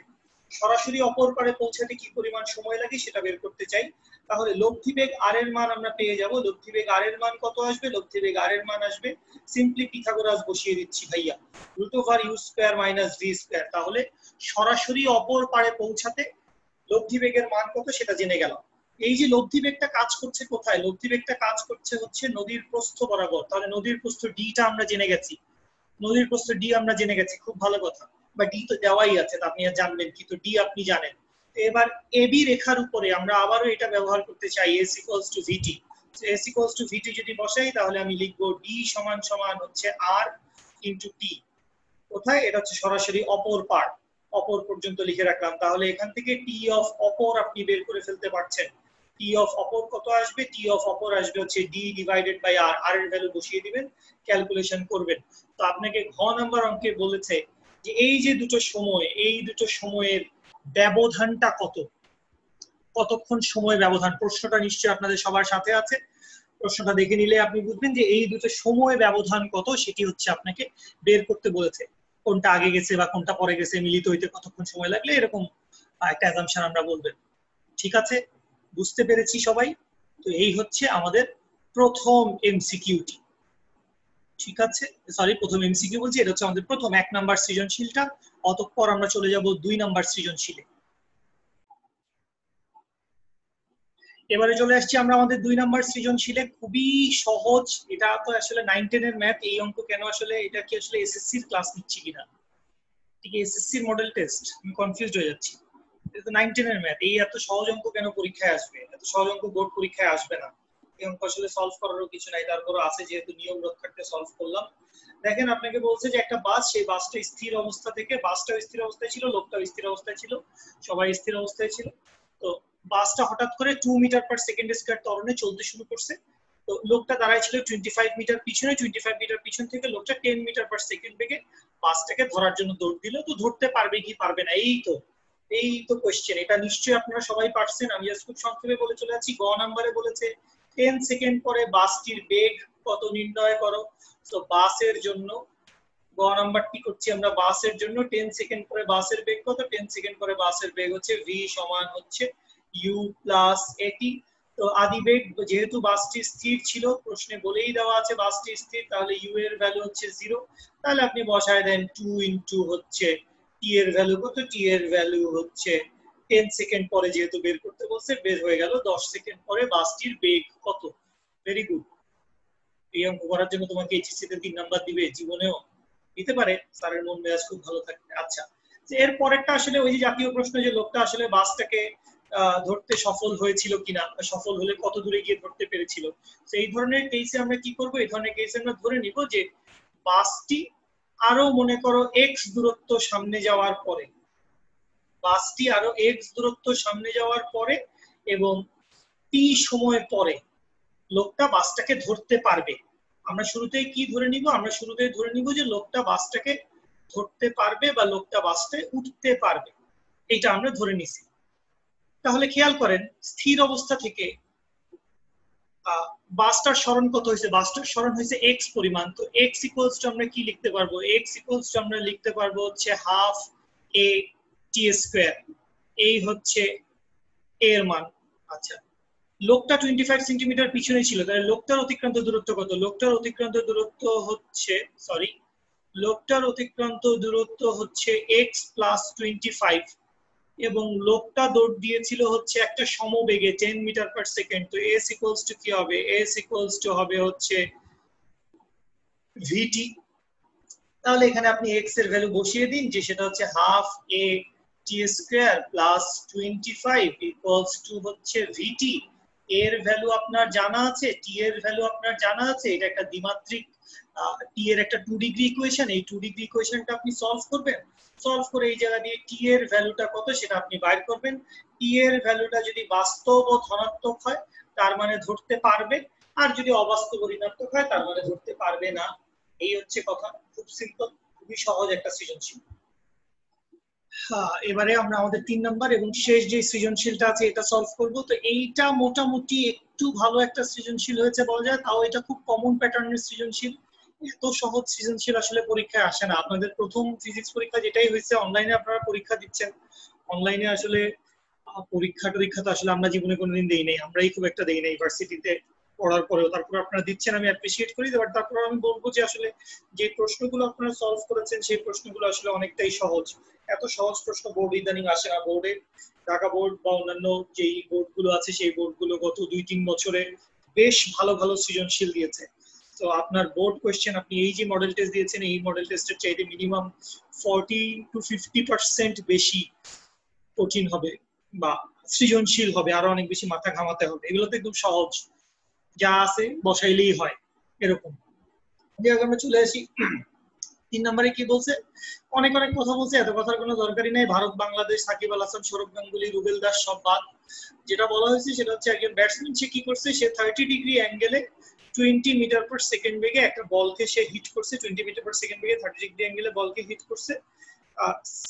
সরাসরি অপর পারে পৌঁছাতে কি পরিমাণ সময় লাগে সেটা বের করতে চাই। তাহলে লব্ধি বেগ আর এর মান আমরা পেয়ে যাব। লব্ধি বেগ আর এর মান কত আসবে, লব্ধি বেগ আর এর মান আসবে, সিম্পলি পিথাগোরাস বসিয়ে দিচ্ছি ভাইয়া, √u² - v²। তাহলে সরাসরি অপর পারে পৌঁছাতে লব্ধি বেগের মান কত সেটা জেনে গেলাম। এই যে লব্ধি বেগটা কাজ করছে কোথায়, লব্ধি বেগটা কাজ করছে হচ্ছে নদীর প্রস্থ বরাবর। তাহলে নদীর প্রস্থ ডিটা আমরা জেনে গেছি, নদীর প্রস্থ ডি আমরা জেনে গেছি, খুব ভালো কথা। বা ডি তো দেওয়াই আছে, আপনি আর জানবেন কি, তো ডি আপনি জানেন। এবার এবি রেখার উপরে আমরা আবারও এটা ব্যবহার করতে চাই, s = vt। s = vt যদি বসাই, তাহলে আমি লিখবো ডি সমান সমান হচ্ছে r * t। কোথায়, এটা হচ্ছে সরাসরি অপর পার, অপর পর্যন্ত লিখে রাখলাম। তাহলে এখান থেকে টি অফ অপর আপনি বের করে ফেলতে পারছেন। টি অফ অপর কত আসবে, টি অফ অপর আসবে হচ্ছে ডি ডিভাইডেড বাই আর, আর এর ভ্যালু বসিয়ে দিবেন, ক্যালকুলেশন করবেন। তো আপনাকে ঘ নাম্বার অঙ্কে বলেছে যে এই যে দুটো সময়, এই দুটো সময়ের ব্যবধানটা কত, কতক্ষণ সময় ব্যবধান। প্রশ্নটা নিশ্চয়ই আপনাদের সবার সাথে আছে, প্রশ্নটা দেখে নিলে আপনি বুঝবেন যে এই দুটো সময় ব্যবধান কত, সেটি হচ্ছে আপনাকে বের করতে বলেছে। কোনটা আগে গেছে বা কোনটা পরে গেছে, মিলিত হইতে কতক্ষণ সময় লাগলে, এরকম একটা অ্যাজাম্পশন আমরা বলবেন। ঠিক আছে, বুঝতে পেরেছি সবাই? তো এই হচ্ছে আমাদের প্রথম এমসিকিউটি। ঠিক আছে, সরি প্রথম এমসিকিউ বলছি, এটা হচ্ছে আমাদের প্রথম 1 নাম্বার সৃজনশীলটা। অতঃপর আমরা চলে যাব 2 নাম্বার সৃজনশীলে। এবারে চলে আসছি আমরা আমাদের 2 নাম্বার সৃজনশীলে। খুবই সহজ, এটা তো আসলে 9-10 এর ম্যাথ। এই অঙ্ক কেন আসলে, এটা কি আসলে এসএসসি এর ক্লাস নিচ্ছি কিনা, ঠিক এসএসসি এর মডেল টেস্ট, আমি কনফিউজড হয়ে যাচ্ছি। এটা তো 9-10 এর ম্যাথ, এই এত সহজ অঙ্ক কেন পরীক্ষায় আসবে, এত সহজ অঙ্ক বোর্ড পরীক্ষায় আসবে না। এই অঙ্ক আসলে সলভ করারও কিছু নাই, তারপরও আছে যেহেতু নিয়ম রক্ষার্থে সলভ করলাম। দেখেন আপনাকে বলছে যে একটা বাস, সেই বাসটা স্থির অবস্থা থেকে, বাসটাও স্থির অবস্থায় ছিল, লোকটাও স্থির অবস্থায় ছিল, সবাই স্থির অবস্থায় ছিল। তো বাসটা হঠাৎ করে 2 মিটার পার সেকেন্ড স্কয়ার ত্বরণে চলতে শুরু করছে। তো লোকটা দাঁড়ায় ছিল 25 মিটার পিছনে, 25 মিটার পিছন থেকে লোকটা 10 মিটার পার সেকেন্ড বেগে বাসটাকে ধরার জন্য দৌড় দিল। তো ধরতে পারবে কি পারবে না, এই তো কোশ্চেন। এটা নিশ্চয়ই আপনারা সবাই পারছেন। আমি জাস্ট খুব সংক্ষেপে বলে চলে যাচ্ছি। গ নাম্বারে বলেছে 10 সেকেন্ড পরে বাসটির বেগ কত নির্ণয় করো। তো বাসের জন্য গ নাম্বারটি করছি আমরা। বাসের জন্য 10 সেকেন্ড পরে বাসের বেগ কত? 10 সেকেন্ড পরে বাসের বেগ হচ্ছে v সমান হচ্ছে u প্লাস এটি। তো আদি বেগ যেহেতু বাসটি স্থির ছিল, প্রশ্নে বলেই দেওয়া আছে বাসটি স্থির, তাহলে u এর ভ্যালু হচ্ছে 0। তাহলে আপনি বসায় দেন 2 ইনটু হচ্ছে t এর ভ্যালু কত? t এর ভ্যালু হচ্ছে 10 সেকেন্ড পরে যেহেতু বের করতে বলছে, বের হয়ে গেল 10 সেকেন্ড পরে বাসটির বেগ কত। Very good. এই অঙ্ক করার জন্য তোমাকে এইচএসসি তে 3 নাম্বার দিবে, জীবনেও দিতে পারে। স্যারের মন মেজাজ খুব ভালো থাকবে। আচ্ছা, এর পরেরটা আসলে ওই যে জাতীয় প্রশ্ন, যে লোকটা আসলে বাসটাকে ধরতে সফল হয়েছিল কিনা, সফল হলে কত দূরে গিয়ে ধরতে পেরেছিল। তো এই ধরনের কেসে আমরা কি করব? এই ধরনের কেসে আমরা ধরে নিব যে বাসটি আরো মনে করো এক্স দূরত্ব সামনে যাওয়ার পরে, বাসটি আরো এক্স দূরত্ব সামনে যাওয়ার পরে এবং টি সময় পরে লোকটা বাসটাকে ধরতে পারবে। আমরা শুরুতেই কি ধরে নিব? আমরা শুরুতেই ধরে নিব যে লোকটা বাসটাকে ধরতে পারবে বা লোকটা বাসটায় উঠতে পারবে, এটা আমরা ধরে নিছি। তাহলে খেয়াল করেন, স্থির অবস্থা থেকে বাসটার সরণ কত হয়েছে? বাসটার সরণ হয়েছে এক্স পরিমাণ। তো এক্স ইকুয়ালস টু আমরা কি লিখতে পারবো? এক্স ইকুয়ালস টু আমরা লিখতে পারবো হচ্ছে হাফ এ টি স্কয়ার। এই হচ্ছে এর মান। আচ্ছা, লোকটা 25 সেন্টিমিটার পিছনে ছিল, তাহলে লোকটার অতিক্রান্ত দূরত্ব কত? লোকটার অতিক্রান্ত দূরত্ব হচ্ছে লোকটার অতিক্রান্ত দূরত্ব হচ্ছে x প্লাস 25 এবং লোকটা দৌড় দিয়েছিল হচ্ছে একটা সমবেগে 10 মিটার পার সেকেন্ড। তো s ইকুয়ালস টু কি হবে? s ইকুয়ালস টু হবে হচ্ছে vt। তাহলে এখানে আপনি x এর ভ্যালু বসিয়ে দিন, যে সেটা হচ্ছে half a t square plus 25 equals to হচ্ছে vt। এর ভ্যালু আপনার জানা আছে, টি এর ভ্যালু আপনার জানা আছে। এটা একটা দ্বিমাত্রিক টি এর একটা 2 ডিগ্রি ইকুয়েশন। এই 2 ডিগ্রি ইকুয়েশনটা আপনি সলভ করবেন। সলভ করে এই জায়গা দিয়ে টি এর ভ্যালুটা কত সেটা আপনি বাইর করবেন। টি এর ভ্যালুটা যদি বাস্তব ও ধনাত্মক হয় তার মানে ধরতে পারবে, আর যদি অবাস্তব ও ঋণাত্মক হয় তার মানে ধরতে পারবে না। এই হচ্ছে কথা। খুব সিম্পল, খুবই সহজ একটা সৃজনশীল। এবারে আমরা আমাদের 3 নাম্বার এবং শেষ যে সৃজনশীলটা আছে এটা সলভ করব। তো এইটা মোটামুটি একটু ভালো একটা সৃজনশীল হয়েছে বলা যায়, তাও এটা খুব কমন প্যাটার্নের সৃজনশীল। এত সহজ সৃজনশীল আসলে পরীক্ষায় আসে না। আপনাদের প্রথম ফিজিক্স পরীক্ষা যেটাই হয়েছে, অনলাইনে আপনারা পরীক্ষা দিচ্ছেন। অনলাইনে আসলে পরীক্ষা তো আসলে আমরা জীবনে কোনোদিন দেই নাই, আমরাই খুব একটা দেই নাই ইউনিভার্সিটিতে পড়ার পরেও। তারপর আপনারা দিচ্ছেন, আমি অ্যাপ্রিসিয়েট করি। বাট তারপর আমি বলবো যে আসলে যে প্রশ্নগুলো আপনারা সলভ করেছেন সেই প্রশ্নগুলো আসলে অনেকটাই সহজ। এত সহজ প্রশ্ন বোর্ড ইদানিং আসে না। বোর্ডে ঢাকা বোর্ড বা অন্যান্য যেই বোর্ডগুলো আছে সেই বোর্ডগুলো গত 2-3 বছরে বেশ ভালো ভালো সৃজনশীল দিয়েছে। তো আপনার বোর্ড কোয়েশ্চেন, আপনি এই যে মডেল টেস্ট দিয়েছেন, এই মডেল টেস্টের চাইতে মিনিমাম 40-50% বেশি কঠিন হবে বা সৃজনশীল হবে, আরো অনেক বেশি মাথা ঘামাতে হবে। এগুলো তো একদম সহজ, যা আছে বসাইলেই হয় এরকম। আমরা চলে আসি 3 নম্বরে। কি বলছে? অনেক অনেক কথা বলছে, এত কথার কোনো দরকারই নাই। ভারত, বাংলাদেশ, সাকিব আল হাসান, সৌরভ গাঙ্গুলি, রুবেল দাস সব বাদ। যেটা বলা হয়েছে সেটা হচ্ছে একজন ব্যাটসম্যান, সে কি করছে? সে 30 ডিগ্রি অ্যাঙ্গেলে 20 মিটার পার সেকেন্ড বেগে একটা বলকে সে হিট করছে। 20 মিটার পার সেকেন্ড বেগে 30 ডিগ্রি অ্যাঙ্গেলে বলকে হিট করছে।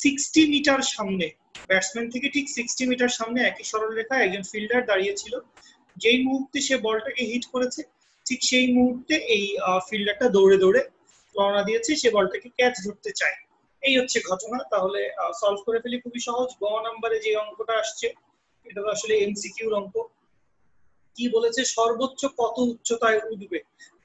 60 মিটার সামনে, ব্যাটসম্যান থেকে ঠিক 60 মিটার সামনে একই সরলরেখায় একজন ফিল্ডার দাঁড়িয়ে ছিল। যেই মুহূর্তে সে বলটাকে হিট করেছে, ঠিক সেই মুহূর্তে এই ফিল্ডারটা দৌড়ে দৌড়ে রওনা দিয়েছে, সে বলটাকে ক্যাচ ধরতে চায়। এই হচ্ছে ঘটনা। তাহলে সলভ করে ফেলি, খুবই সহজ। গ নাম্বারে যে অঙ্কটা আসছে এটা আসলে এমসিকিউর অঙ্ক। কি বলেছে? সর্বোচ্চ কত উচ্চতায় উঠবে।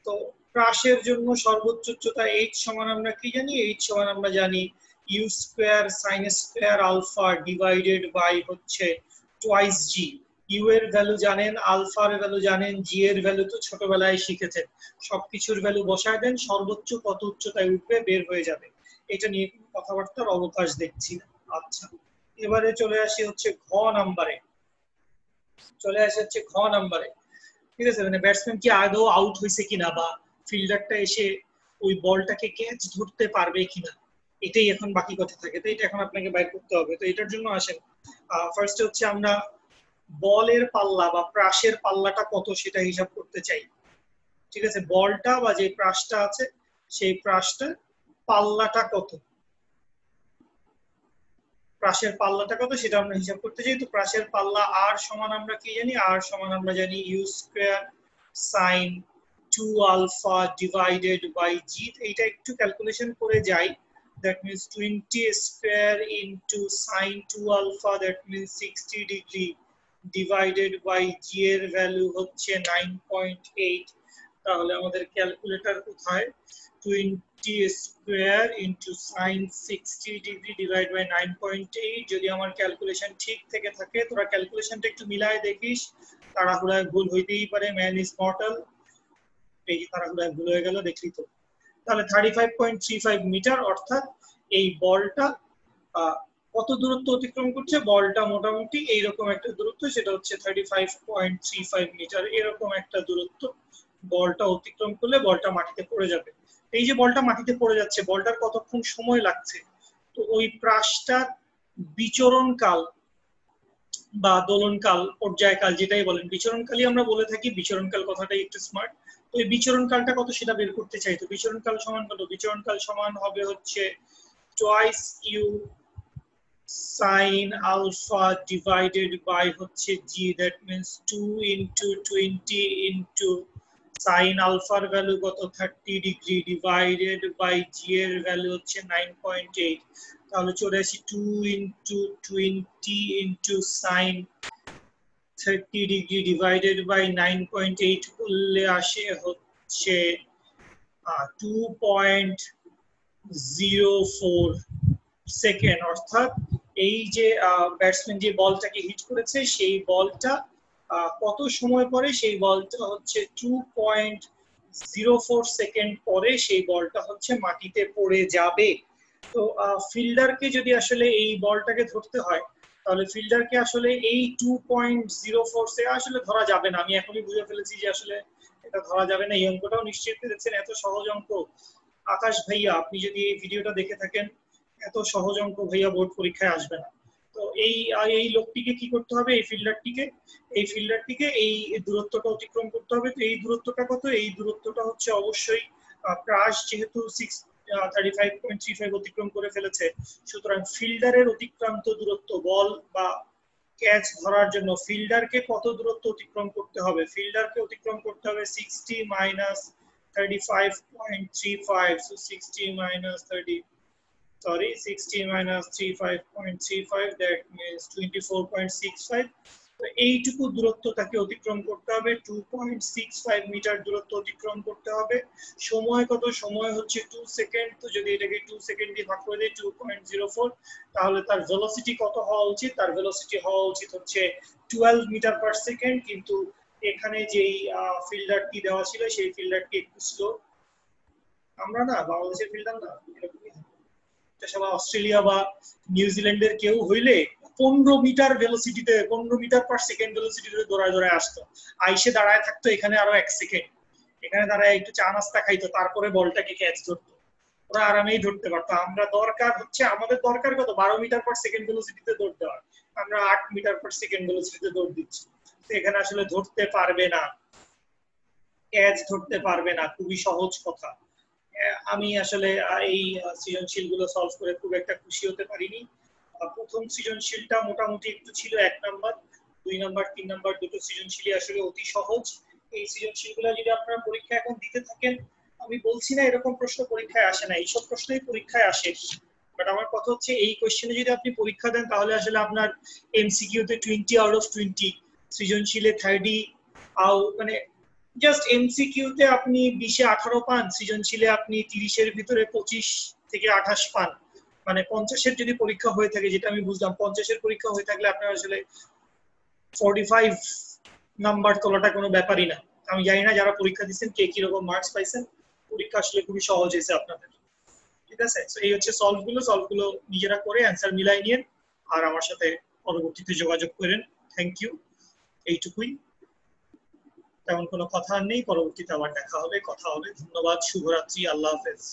তো ক্রাশের জন্য সর্বোচ্চ উচ্চতা h সমান আমরা কি জানি? h সমান আমরা জানি u square sin square alpha divided by হচ্ছে টুয়াইস g। u এর ভ্যালু জানেন, আলফার ভ্যালু জানেন, g এর ভ্যালু তো ছোটবেলায় শিখেছেন। সবকিছুর ভ্যালু বসায় দেন, সর্বোচ্চ কত উচ্চতায় উঠবে বের হয়ে যাবে। এটা নিয়ে কোনো কথাবার্তার অবকাশ দেখছি না। আচ্ছা, এবারে চলে আসি হচ্ছে ঘ নাম্বারে। ঠিক আছে, মানে ব্যাটসম্যান কি আদৌ আউট হয়েছে কিনা বা ফিল্ডারটা এসে ওই বলটাকে ক্যাচ ধরতে পারবে কিনা, এটাই এখন বাকি কথা থাকে। তো এটা এখন আপনাকে বাইর করতে হবে। তো এটার জন্য আসেন, ফার্স্টে হচ্ছে আমরা বলের পাল্লা বা ক্রাশের পাল্লাটা কত সেটা হিসাব করতে চাই। ঠিক আছে, বলটা বা যে প্রাসটা আছে সেই প্রাসটার পাল্লাটা কত, প্রাসের পাল্লাটা কত সেটা আমরা হিসাব করতে চাই। তো প্রাসের পাল্লা আর সমান আমরা কি জানি, আর সমান আমরা জানি U square sine 2 alpha divided by G. এইটা একটু ক্যালকুলেশন করে যাই, that means 20 square into sin 2 alpha, that means 60 degree divided by g এর ভ্যালু হচ্ছে 9.8। তাহলে আমাদের ক্যালকুলেটর কোথায়, 20 square into sin 60 degree divided by 9.8। যদি আমার ক্যালকুলেশন ঠিক থেকে থাকে, তোরা ক্যালকুলেশনটা একটু মিলায় দেখিস, তাড়াহুড়ায় ভুল হইতেই পারে, ম্যান ইজ মর্টাল। এই তাড়াহুড়ায় ভুল হয়ে গেল, দেখলি তো। তাহলে 35.35 মিটার, অর্থাৎ এই বলটা কত দূরত্ব অতিক্রম করছে, বলটা মোটামুটি এইরকম একটা দূরত্ব, সেটা হচ্ছে 35.35 মিটার, এরকম একটা দূরত্ব বলটা অতিক্রম করলে বলটা মাটিতে পড়ে যাবে। এই যে বলটা মাটিতে পড়ে যাচ্ছে, বলটার কতক্ষণ সময় লাগছে, তো ওই প্রাসটার বিচরণকাল বা দোলনকাল, পর্যায়কাল যেটাই বলেন, বিচরণকালই আমরা বলে থাকি, বিচরণকাল কথাটাই একটু স্মার্ট। তো এই বিচরণকালটা কত সেটা বের করতে চাই। তো বিচরণকাল সমান কত, বিচরণকাল সমান হবে হচ্ছে twice U sin alpha divided by হচ্ছে g, that means 2 into 20 into sin alpha এর ভ্যালু কত 30 ডিগ্রি divided by g এর ভ্যালু হচ্ছে 9.8। তাহলে চলে আসি 2 into 20 into sin 30 degree divided by 9.8 করলে আসে হচ্ছে 2.04 সেকেন্ড। অর্থাৎ এই যে ব্যাটসম্যান যে বলটাকে হিট করেছে সেই বলটা কত সময় পরে, সেই বলটা হচ্ছে 2.04 সেকেন্ড পরে সেই বলটা হচ্ছে মাটিতে পড়ে যাবে। তো ফিল্ডারকে যদি আসলে এই বলটাকে ধরতে হয়, তাহলে ফিল্ডারকে আসলে এই 2.04 সে আসলে ধরা যাবে না। আমি এখনই বুঝে ফেলেছি যে আসলে এটা ধরা যাবে না। এই অঙ্কটাও নিশ্চয়ই দেখছেন, এত সহজ অঙ্ক। আকাশ ভাইয়া আপনি যদি এই ভিডিওটা দেখে থাকেন, এত সহজ অঙ্ক ভাইয়া বোর্ড পরীক্ষায় আসবে না। তো এই লোকটিকে কি করতে হবে, এই ফিল্ডারটিকে এই দূরত্বটা অতিক্রম করতে হবে। তো এই দূরত্বটা কত, এই দূরত্বটা হচ্ছে অবশ্যই প্রাস যেহেতু 35.35 অতিক্রম করে ফেলেছে, সুতরাং ফিল্ডারের অতিক্রান্ত দূরত্ব, বল বা ক্যাচ ধরার জন্য ফিল্ডারকে কত দূরত্ব অতিক্রম করতে হবে, ফিল্ডারকে অতিক্রম করতে হবে 60 minus 35.35, so 60 minus 35.35, that means 24.65। তো এইটুকু দূরত্ব তাকে অতিক্রম করতে হবে, 2.65 মিটার দূরত্ব অতিক্রম করতে হবে। সময় কত, সময় হচ্ছে 2 সেকেন্ড। তো যদি এটাকে 2 সেকেন্ড দিয়ে ভাগ করে দেই 2.04, তাহলে তার ভেলোসিটি কত হওয়া উচিত, তার ভেলোসিটি হওয়া উচিত হচ্ছে 12 মিটার পার সেকেন্ড। কিন্তু এখানে যেই ফিল্ডারটি দেওয়া ছিল সেই ফিল্ডারটি একটু স্লো। আমরা না বাংলাদেশের ফিল্ডার না, সবাই অস্ট্রেলিয়া বা নিউজিল্যান্ডের কেউ হইলে 15 মিটার ভেলোসিটিতে, 15 মিটার পার সেকেন্ড ভেলোসিটিতে দৌড়ায় আসতো, আইসে দাঁড়ায় থাকতো এখানে আরো 1 সেকেন্ড, এখানে দাঁড়ায় একটু চা নাস্তা খাইতো, তারপরে বলটাকে ক্যাচ ধরতো, ওরা আরামেই ধরতে পারতো। আমরা দরকার হচ্ছে, আমাদের দরকার কত, 12 মিটার পার সেকেন্ড ভেলোসিটিতে দৌড়তে হয়, আমরা 8 মিটার পার সেকেন্ড ভেলোসিটিতে দৌড় দিচ্ছি। তো এখানে আসলে ধরতে পারবে না, ক্যাচ ধরতে পারবে না, খুবই সহজ কথা। আমি আসলে এই সৃজনশীল গুলো সলভ করে খুব একটা খুশি হতে পারিনি। প্রথম সৃজনশীলটা মোটামুটি একটু ছিল 1 নাম্বার, 2 নাম্বার 3 নাম্বার দুটো সৃজনশীলই আসলে অতি সহজ। এই সৃজনশীলগুলো যদি আপনারা পরীক্ষা এখন দিতে থাকেন, আমি বলছি না এরকম প্রশ্ন পরীক্ষায় আসে না, এইসব প্রশ্নই পরীক্ষায় আসে, বাট আমার কথা হচ্ছে এই কোশ্চেনে যদি আপনি পরীক্ষা দেন তাহলে আসলে আপনার এমসিকিউ তে 20 আউট অফ 20, সৃজনশীলে 30 মানে জাস্ট এমসিকিউ তে আপনি 20 এ 18 পান, সৃজনশীলে আপনি 30 এর ভিতরে 25 থেকে 28 পান। মানে 50 এর যদি পরীক্ষা হয়ে থাকে, যেটা আমি বুঝলাম 50 এর পরীক্ষা হয়ে থাকলে আপনার আসলে 45 নাম্বার তোলাটা কোনো ব্যাপারই না। আমি জানি না যারা পরীক্ষা দিচ্ছেন কে কি রকম মার্কস পাইছেন, পরীক্ষা আসলে খুবই সহজ হয়েছে আপনাদের, ঠিক আছে। তো এই হচ্ছে সলভগুলো নিজেরা করে অ্যান্সার মিলাই নিন আর আমার সাথে পরবর্তীতে যোগাযোগ করেন। থ্যাংক ইউ, এইটুকুই, তেমন কোনো কথা নেই, পরবর্তীতে আবার দেখা হবে, কথা হবে। ধন্যবাদ, শুভরাত্রি, আল্লাহ হাফেজ।